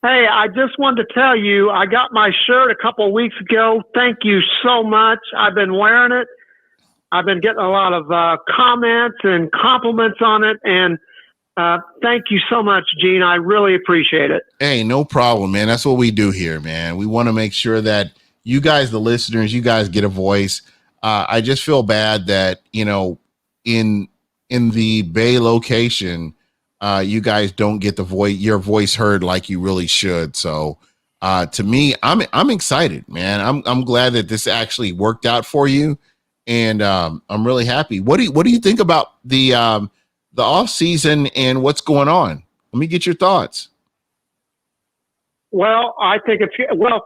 Hey, I just wanted to tell you, I got my shirt a couple of weeks ago. Thank you so much. I've been wearing it. I've been getting a lot of comments and compliments on it. And thank you so much, Gene. I really appreciate it. Hey, no problem, man. That's what we do here, man. We want to make sure that you guys, the listeners, you guys get a voice. I just feel bad that, in the Bay location, you guys don't get your voice heard like you really should. So to me, I'm excited, man. I'm glad that this actually worked out for you, and I'm really happy. What do you think about the off season and what's going on? Let me get your thoughts. Well, I think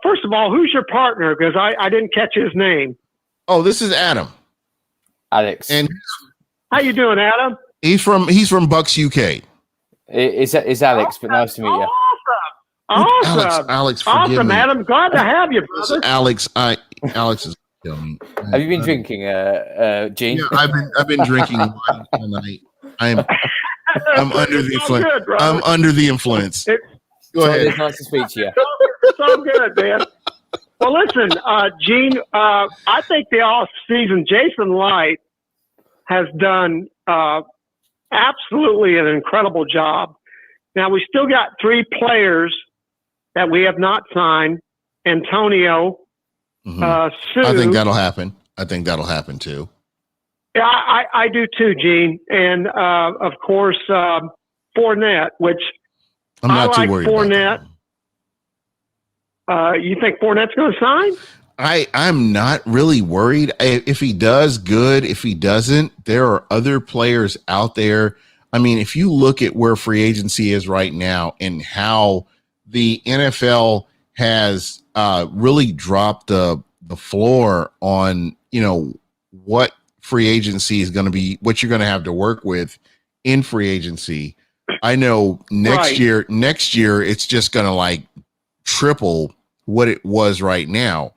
first of all, who's your partner? Because I didn't catch his name. Oh, this is Adam. Alex. And how you doing, Adam? He's from Bucs UK. It's Alex, but nice to meet you. Awesome. Alex, awesome, Adam. Glad to have you, brother. Alex is killing me. Have you been drinking, Gene? Yeah, I've been drinking all night. I'm under the influence. I'm under the influence. Go ahead. It's nice to speak to you. So good, man. Well, listen, Gene, I think the off-season, Jason Light has done absolutely an incredible job. Now, we still got 3 players that we have not signed. Antonio, Sue. I think that'll happen. I think that'll happen, too. Yeah, I do, too, Gene. And, of course, Fournette, which I'm not too worried Fournette. You think Fournette's going to sign? I'm not really worried. If he does, good. If he doesn't, there are other players out there. I mean, if you look at where free agency is right now and how the NFL has really dropped the floor on, what free agency is going to be, what you're going to have to work with in free agency. I know next year, it's just going to like triple what it was right now.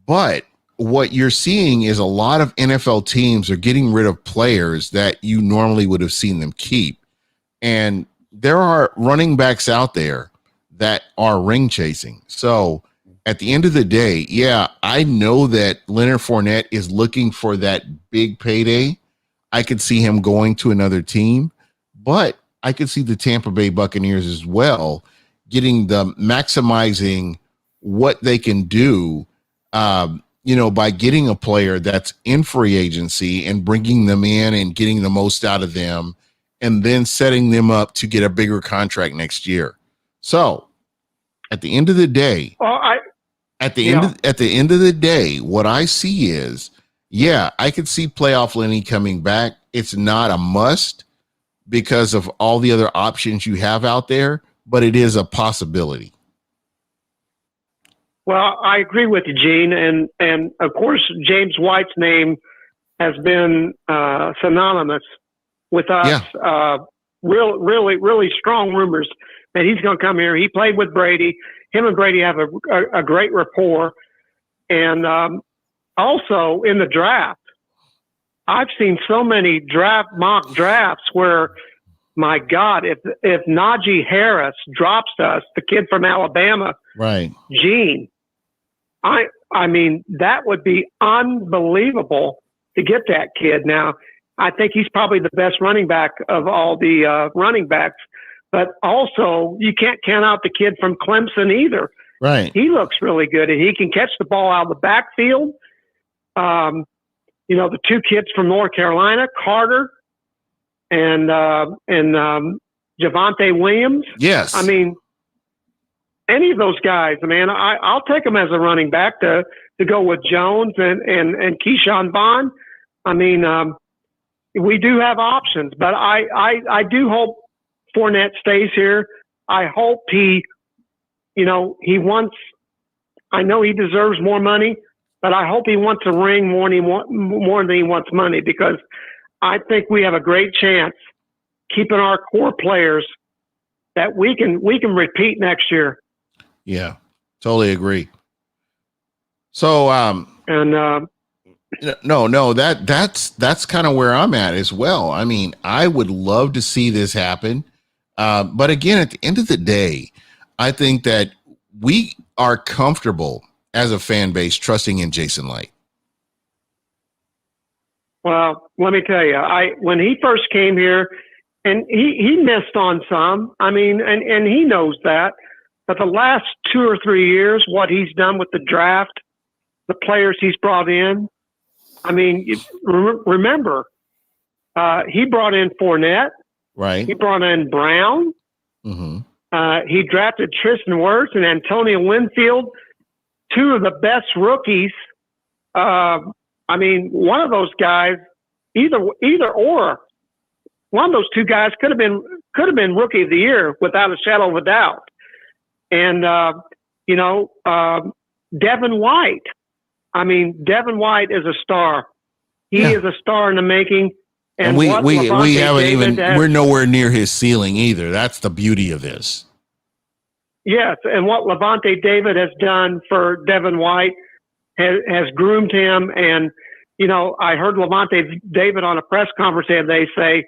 But what you're seeing is a lot of NFL teams are getting rid of players that you normally would have seen them keep. And there are running backs out there that are ring chasing. So at the end of the day, yeah, I know that Leonard Fournette is looking for that big payday. I could see him going to another team, but I could see the Tampa Bay Buccaneers as well maximizing what they can do, by getting a player that's in free agency and bringing them in and getting the most out of them and then setting them up to get a bigger contract next year. So at the end of the day, at the end of the day, what I see is, I could see playoff Lenny coming back. It's not a must because of all the other options you have out there, but it is a possibility. Well, I agree with you, Gene, and of course, James White's name has been synonymous with us. Yeah. Really strong rumors that he's going to come here. He played with Brady. Him and Brady have a great rapport, and also in the draft, I've seen so many mock drafts where, my God, if Najee Harris drops us, the kid from Alabama, right, Gene. I mean, that would be unbelievable to get that kid. Now, I think he's probably the best running back of all the running backs, but also you can't count out the kid from Clemson either. Right. He looks really good, and he can catch the ball out of the backfield. The two kids from North Carolina, Carter and Javonte Williams. Yes. I mean, any of those guys, man, I'll take them as a running back to go with Jones and Keyshawn Vaughn. I mean, we do have options, but I do hope Fournette stays here. I hope he wants. I know he deserves more money, but I hope he wants a ring more than he wants money, because I think we have a great chance keeping our core players that we can repeat next year. Yeah, totally agree. So, that's kind of where I'm at as well. I mean, I would love to see this happen. But again, at the end of the day, I think that we are comfortable as a fan base trusting in Jason Light. Well, let me tell you, when he first came here, and he missed on some, I mean, and he knows that. But the last 2 or 3 years, what he's done with the draft, the players he's brought in, I mean, remember, he brought in Fournette. Right. He brought in Brown. Mm-hmm. He drafted Tristan Wirfs and Antonio Winfield, two of the best rookies. I mean, one of those guys, either or, one of those two guys could have been Rookie of the Year without a shadow of a doubt. And, Devin White. I mean, Devin White is a star. He is a star in the making. And we haven't we're nowhere near his ceiling either. That's the beauty of this. Yes. And what Levante David has done for Devin White has groomed him. And, I heard Levante David on a press conference and they say,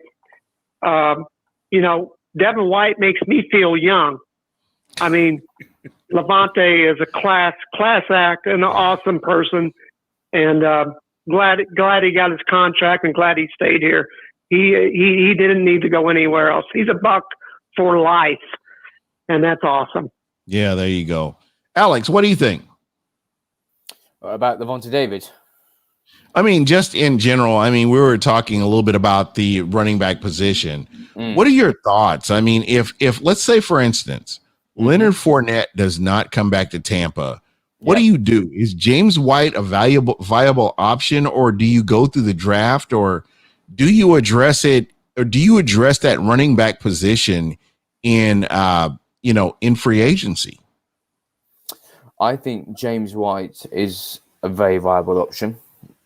Devin White makes me feel young. I mean, Levante is a class act and an awesome person, and glad he got his contract and glad he stayed here. He didn't need to go anywhere else. He's a Buck for life, and that's awesome. Yeah, there you go. Alex, what do you think about Levante David? I mean, just in general, I mean, we were talking a little bit about the running back position. What are your thoughts? I mean, if let's say, for instance, Leonard Fournette does not come back to Tampa, what do you do? Is James White a viable option, or do you go through the draft, or do you address it or do you address that running back position in in free agency? I think James White is a very viable option.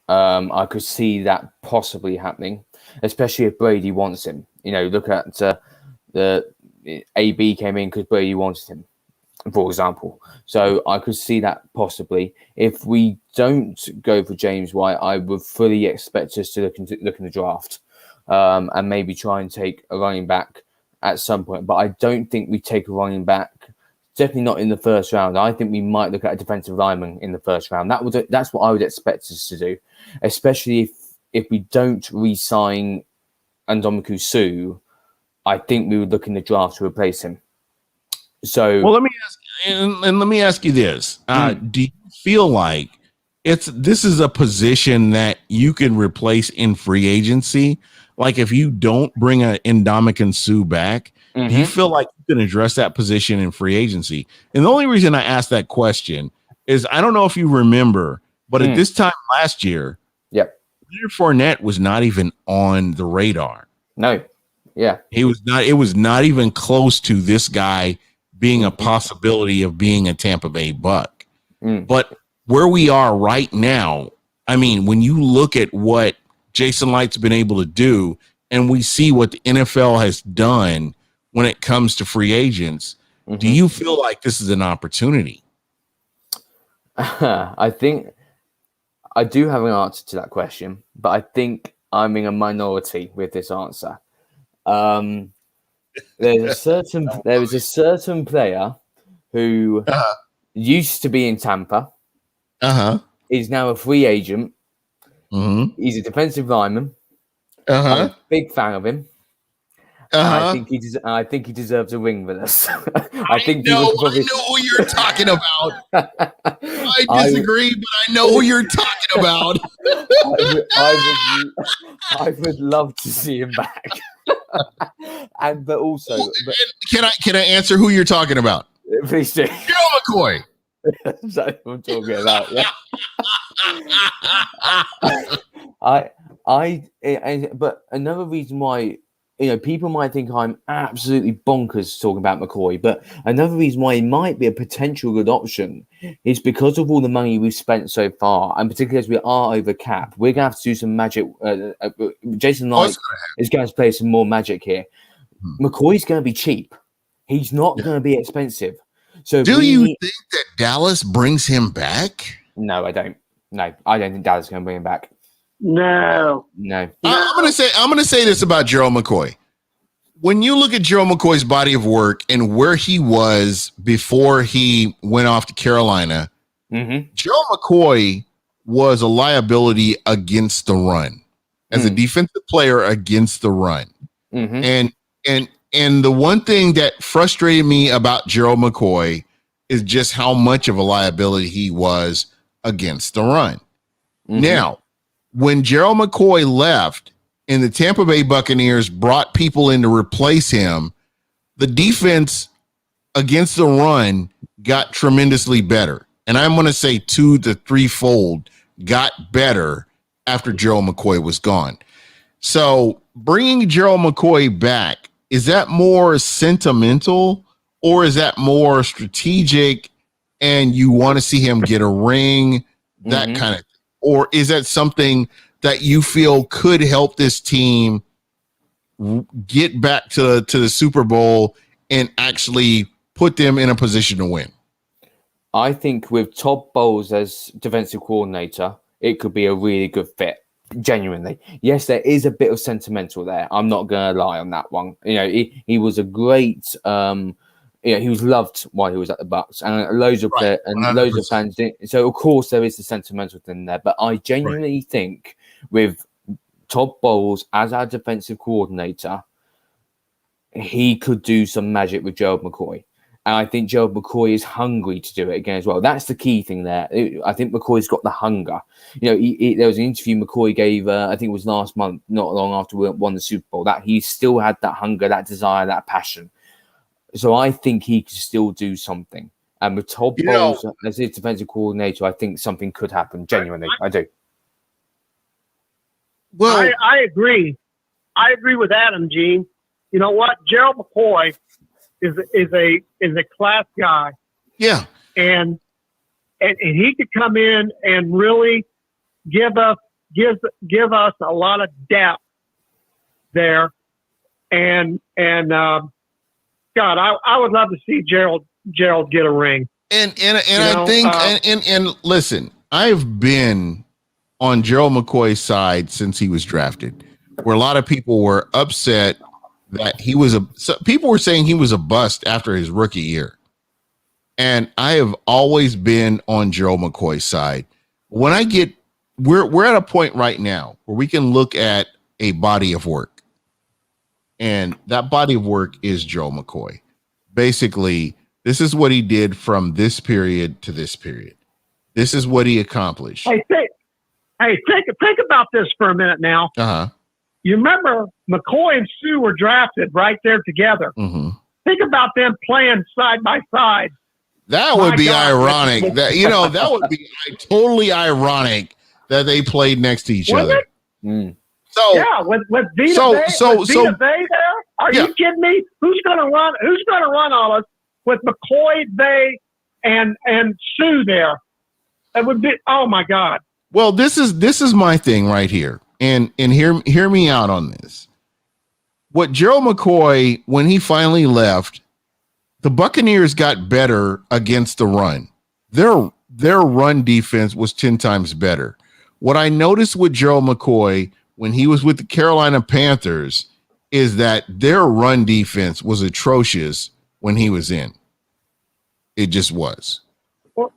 I could see that possibly happening, especially if Brady wants him. Look at the AB came in because Brady wanted him, for example. So I could see that possibly. If we don't go for James White, I would fully expect us to look in the draft and maybe try and take a running back at some point. But I don't think we take a running back. Definitely not in the first round. I think we might look at a defensive lineman in the first round. That's what I would expect us to do, especially if we don't re-sign Ndamukong Suh. I think we would look in the draft to replace him. So, well, let me ask you this: do you feel like this is a position that you can replace in free agency? Like, if you don't bring an Ndamukong Suh back, do you feel like you can address that position in free agency? And the only reason I asked that question is I don't know if you remember, but at this time last year, Leonard Fournette was not even on the radar. No, yeah, he was not. It was not even close to this guy being a possibility of being a Tampa Bay Buc. But where we are right now, I mean, when you look at what Jason Light's been able to do, and we see what the NFL has done when it comes to free agents, do you feel like this is an opportunity? I think I do have an answer to that question, but I think I'm in a minority with this answer. There was a certain player who used to be in Tampa, is now a free agent. He's a defensive lineman. I'm a big fan of him. I think he deserves a ring with us. I know who you're talking about. I disagree, but I know who you're talking about. I would love to see him back. But can I answer who you're talking about? Please do. Gerald McCoy. That's what I'm talking about. Yeah. But another reason why, people might think I'm absolutely bonkers talking about McCoy, but another reason why he might be a potential good option is because of all the money we've spent so far, and particularly as we are over cap, we're going to have to do some magic. Jason Light is going to play some more magic here. McCoy's going to be cheap. He's not going to be expensive. So do you think that Dallas brings him back? No, I don't. No, I don't think Dallas is going to bring him back. No. I'm gonna say this about Gerald McCoy. When you look at Gerald McCoy's body of work and where he was before he went off to Carolina, Gerald McCoy was a liability against the run as a defensive player against the run. And the one thing that frustrated me about Gerald McCoy is just how much of a liability he was against the run. Now, when Gerald McCoy left and the Tampa Bay Buccaneers brought people in to replace him, the defense against the run got tremendously better. And I'm going to say 2 to 3-fold got better after Gerald McCoy was gone. So bringing Gerald McCoy back, is that more sentimental or is that more strategic and you want to see him get a ring, that kind of? Or is that something that you feel could help this team get back to the Super Bowl and actually put them in a position to win? I think with Todd Bowles as defensive coordinator, it could be a really good fit. Genuinely. Yes, there is a bit of sentimental there. I'm not going to lie on that one. He was a great... he was loved while he was at the Bucs, and loads of fans did. So of course there is the sentimental thing there, but I genuinely think with Todd Bowles as our defensive coordinator, he could do some magic with Gerald McCoy, and I think Gerald McCoy is hungry to do it again as well. That's the key thing there. I think McCoy's got the hunger. There was an interview McCoy gave, I think it was last month, not long after we won the Super Bowl, that he still had that hunger, that desire, that passion. So I think he could still do something. And with Todd Bowles as his defensive coordinator, I think something could happen. Genuinely, I do. Well, I agree. I agree with Adam, Gene. You know what? Gerald McCoy is a class guy. Yeah. And he could come in and really give us a lot of depth there. And God, I would love to see Gerald get a ring. And I think and listen, I've been on Gerald McCoy's side since he was drafted, where a lot of people were upset that people were saying he was a bust after his rookie year. And I have always been on Gerald McCoy's side. When we're at a point right now where we can look at a body of work. And that body of work is Gerald McCoy. Basically, this is what he did from this period to this period. This is what he accomplished. Hey, think about this for a minute now. Uh-huh. You remember McCoy and Sue were drafted right there together. Mm-hmm. Think about them playing side by side. That would be ironic. That would be totally ironic that they played next to each other. So yeah, with Vita Vey there. Are you kidding me? Who's gonna run all us with McCoy, Vey, and Sue there? That would be, oh my God. Well, this is my thing right here. And hear me out on this. What Gerald McCoy, when he finally left, the Buccaneers got better against the run. Their run defense was 10 times better. What I noticed with Gerald McCoy when he was with the Carolina Panthers is that their run defense was atrocious when he was in. It just was. I'm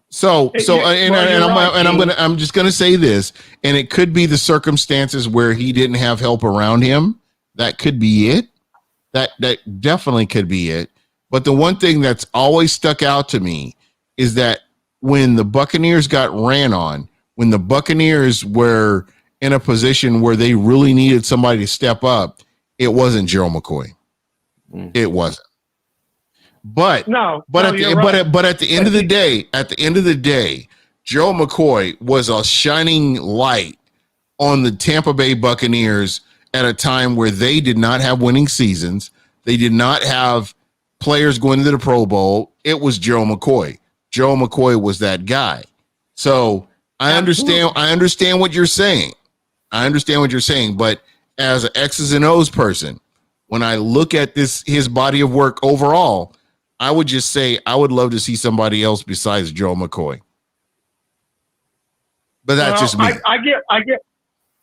just gonna say this, and it could be the circumstances where he didn't have help around him. That could be it. That definitely could be it. But the one thing that's always stuck out to me is that when the Buccaneers got ran on, when the Buccaneers were in a position where they really needed somebody to step up, it wasn't Gerald McCoy. It wasn't. But at the end of the day, Gerald McCoy was a shining light on the Tampa Bay Buccaneers at a time where they did not have winning seasons. They did not have players going to the Pro Bowl. It was Gerald McCoy. Gerald McCoy was that guy. So I understand what you're saying. But as an X's and O's person, when I look at his body of work overall, I would just say I would love to see somebody else besides Gerald McCoy. But that's just me. I get.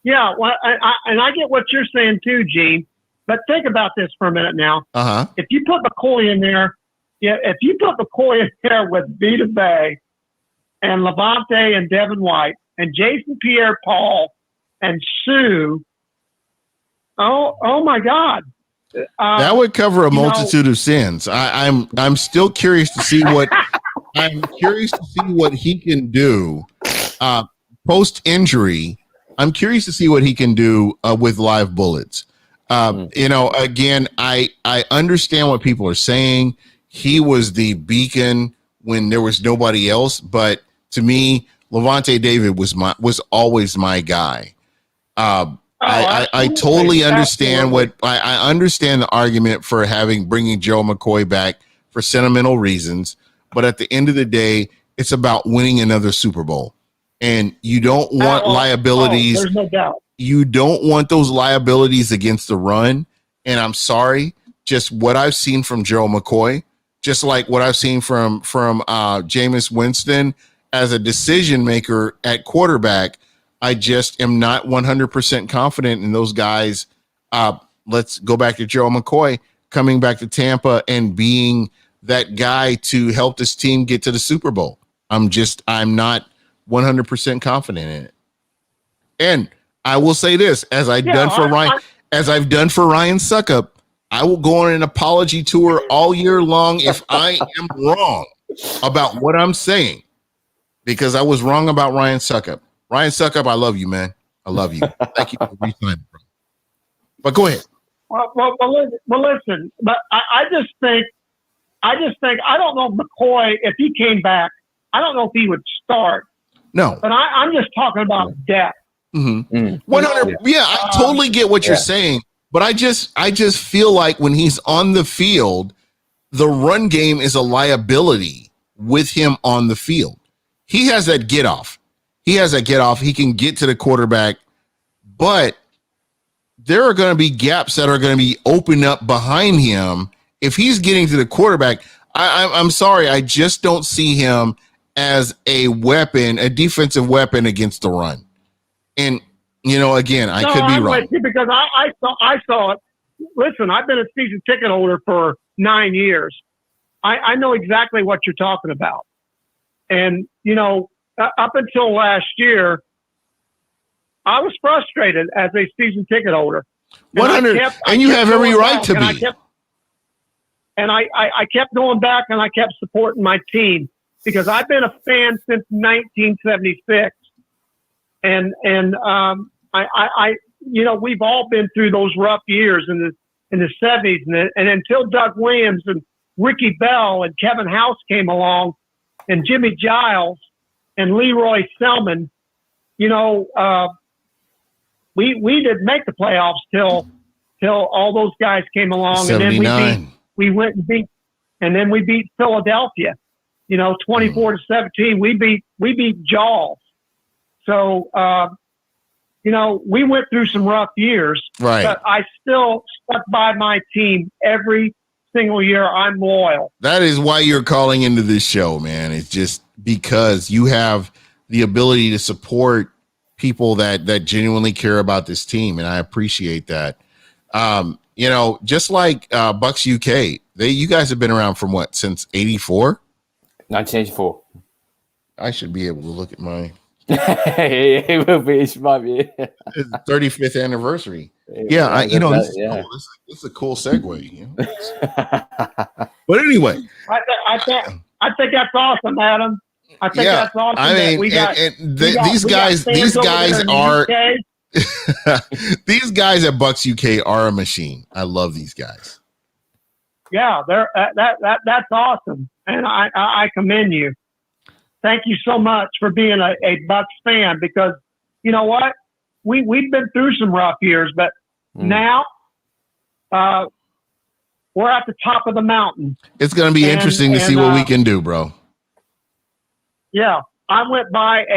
Yeah, well, I get what you're saying too, Gene. But think about this for a minute now. Uh-huh. If you put McCoy in there, with Vita Vey and Levante and Devin White and Jason Pierre-Paul and Sue, oh my God. That would cover a multitude of sins. I'm still curious to see what he can do post injury. I'm curious to see what he can do with live bullets. Again, I understand what people are saying. He was the beacon when there was nobody else, but to me, Levante David was always my guy. I totally understand I understand the argument for bringing Joe McCoy back for sentimental reasons, but at the end of the day, it's about winning another Super Bowl, and you don't want liabilities. There's no doubt. You don't want those liabilities against the run. And I'm sorry, just what I've seen from Joe McCoy, just like what I've seen from Jameis Winston as a decision maker at quarterback, I just am not 100% confident in those guys. Let's go back to Joe McCoy coming back to Tampa and being that guy to help this team get to the Super Bowl. I'm not 100% confident in it. And I will say this, as I've done for Ryan Suckup, I will go on an apology tour all year long if I am wrong about what I'm saying, because I was wrong about Ryan Suckup. Ryan Suckup, I love you, man. I love you. Thank you for re-signing. But go ahead. Well, listen. But I just think I don't know McCoy, if he came back, I don't know if he would start. No. But I'm just talking about depth. Mm-hmm. 100. Yeah, I totally get what you're saying. But I just feel like when he's on the field, the run game is a liability with him on the field. He has that get off. He can get to the quarterback, but there are going to be gaps that are going to be opened up behind him. If he's getting to the quarterback, I'm sorry, I just don't see him as a weapon, a defensive weapon against the run. And, again, I could be wrong. Because I saw it. Listen, I've been a season ticket holder for 9 years. I know exactly what you're talking about. And, up until last year, I was frustrated as a season ticket holder. 100, and you have every right to be. I kept going back and I kept supporting my team because I've been a fan since 1976. And we've all been through those rough years in the 70s. And until Doug Williams and Ricky Bell and Kevin House came along and Jimmy Giles and Leroy Selman, we didn't make the playoffs till all those guys came along. 79. And then we went and beat Philadelphia, 24-17. We beat Jaws. So, we went through some rough years, right? But I still stuck by my team every single year. I'm loyal. That is why you're calling into this show, man. It's just because you have the ability to support people that genuinely care about this team, and I appreciate that. Just like Bucs UK, you guys have been around from what, since 84? 1984. I should be able to look at my. It will be. It might be. It's 35th anniversary. Yeah, this is a cool segue. But anyway, I think that's awesome, Adam. I think that's awesome. I mean, these guys are these guys at Bucs UK are a machine. I love these guys. Yeah, that's awesome, and I commend you. Thank you so much for being a Bucs fan, because you know what? We've been through some rough years, but now we're at the top of the mountain. It's going to be interesting to see what we can do, bro. Yeah, I went by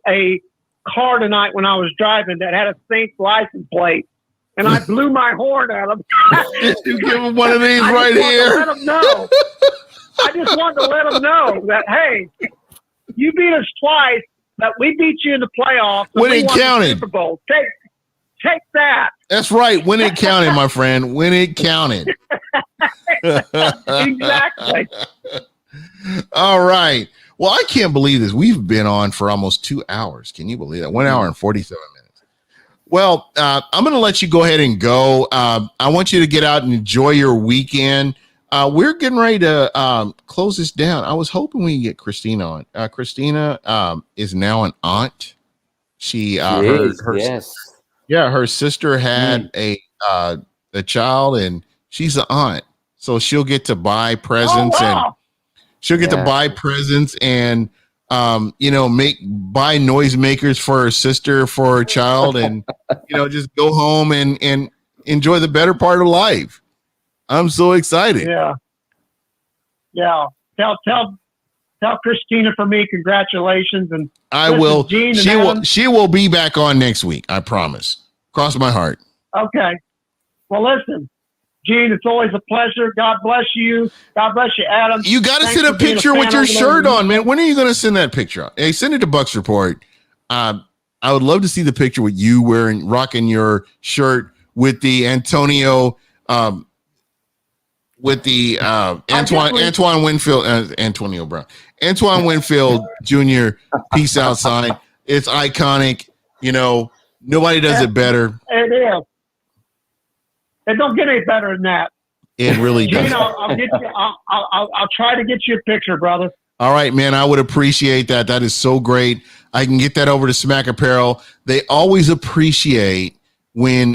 a car tonight when I was driving that had a Saints license plate, and I blew my horn at him. You give him one of these right here. Let him know. I just wanted to let him know that, hey, you beat us twice, but we beat you in the playoffs. When it counted. Super Bowl. Take that. That's right. When it counted, my friend. When it counted. Exactly. All right. Well, I can't believe this. We've been on for almost 2 hours. Can you believe that? 1 hour and 47 minutes. Well, I'm going to let you go ahead and go. I want you to get out and enjoy your weekend. We're getting ready to close this down. I was hoping we could get Christina on. Christina is now an aunt. Her sister had a child, and she's an aunt, so she'll get to buy presents and buy noisemakers for her sister, for her child, and just go home and enjoy the better part of life. I'm so excited. Yeah. Tell Christina for me, congratulations, and I will. She will be back on next week. I promise. Cross my heart. Okay. Well, listen, Gene, it's always a pleasure. God bless you. God bless you, Adam. You got to send a picture with your shirt on, man. When are you going to send that picture out? Hey, send it to Bucs Report. I would love to see the picture with you rocking your shirt with the Antonio. With the Antoine Winfield, Antonio Brown, Antoine Winfield Jr. Peace out sign. It's iconic. Nobody does it better. It is. It don't get any better than that. It really does. I'll try to get you a picture, brother. All right, man. I would appreciate that. That is so great. I can get that over to Smack Apparel. They always appreciate when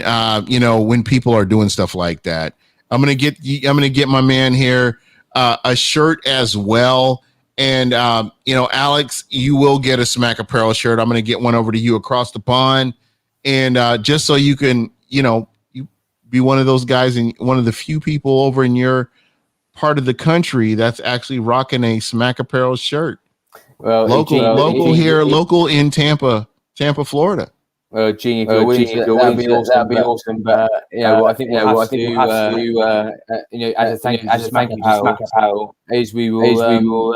people are doing stuff like that. I'm gonna get my man here a shirt as well, and Alex, you will get a Smack Apparel shirt. I'm gonna get one over to you across the pond, and just so you can be one of those guys and one of the few people over in your part of the country that's actually rocking a Smack Apparel shirt. Well, local in Tampa, Florida. Gene, if you're willing to, that'd be awesome. But I think we'll have to, as a thank you to Smack Apparel, is we will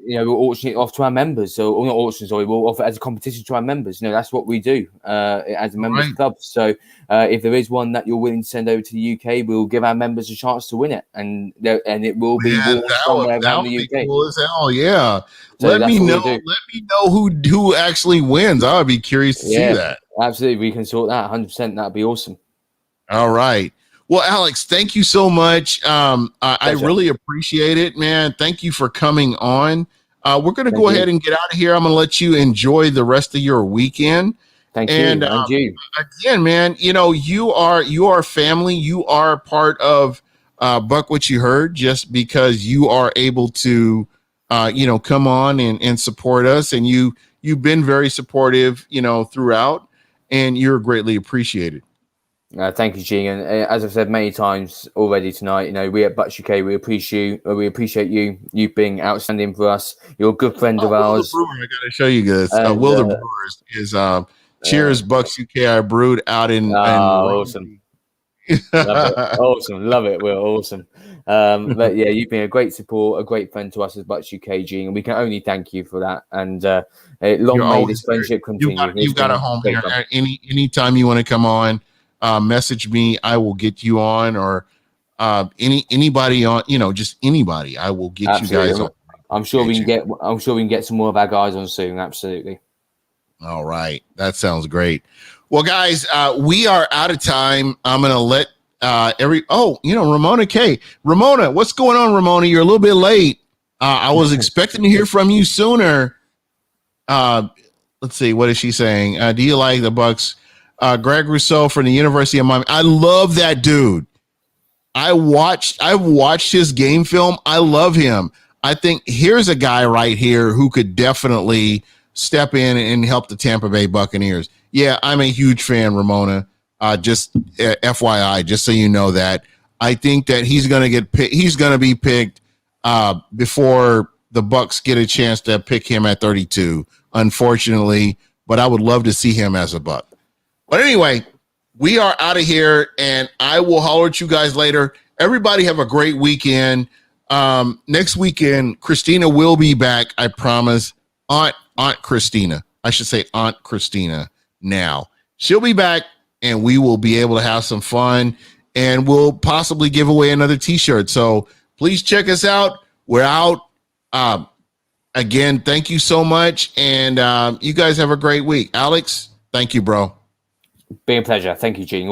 we'll auction it off to our members. So, or not auction, sorry, we'll offer it as a competition to our members. That's what we do as a members club. So, if there is one that you're willing to send over to the UK, we'll give our members a chance to win it, and it will be somewhere around the UK. Cool as hell, yeah. So let me know. Let me know who actually wins. I would be curious to see that. Absolutely, we can sort that 100%. That'd be awesome. All right. Well, Alex, thank you so much. I really appreciate it, man. Thank you for coming on. We're going to go ahead and get out of here. I'm going to let you enjoy the rest of your weekend. Thank you. And you. Again, man, you are family. You are part of Buck What You Heard just because you are able to, come on and support us. And you've been very supportive, throughout, and you're greatly appreciated. Thank you, Gene. And as I've said many times already tonight, we at Bucs UK, we appreciate you being outstanding for us. You're a good friend of ours. I got to show you this. Will the Brewers is Cheers Bucs UK. I brewed out in awesome. Love it. We're awesome. But yeah, you've been a great support, a great friend to us as Bucs UK, Gene, and we can only thank you for that. And long may this friendship continue. You've got a home here. Anytime you want to come on, message me. I will get you on, or anybody on. Just anybody. I will get you guys on. I'm sure we can get some more of our guys on soon. Absolutely. All right, that sounds great. Well, guys, we are out of time. I'm gonna let Ramona K. Ramona, what's going on, Ramona? You're a little bit late. I was expecting to hear from you sooner. Let's see, what is she saying? Do you like the Bucs? Greg Rousseau from the University of Miami. I love that dude. I've watched his game film. I love him. I think here's a guy right here who could definitely step in and help the Tampa Bay Buccaneers. Yeah, I'm a huge fan, Ramona. Just FYI, just so you know that. I think that he's going to get picked. He's going to be picked before the Bucs get a chance to pick him at 32, unfortunately. But I would love to see him as a Buc. But anyway, we are out of here, and I will holler at you guys later. Everybody have a great weekend. Next weekend, Christina will be back, I promise. Aunt Christina. I should say Aunt Christina now. She'll be back, and we will be able to have some fun, and we'll possibly give away another T-shirt. So please check us out. We're out. Again, thank you so much, and you guys have a great week. Alex, thank you, bro. Been a pleasure. Thank you, Gene.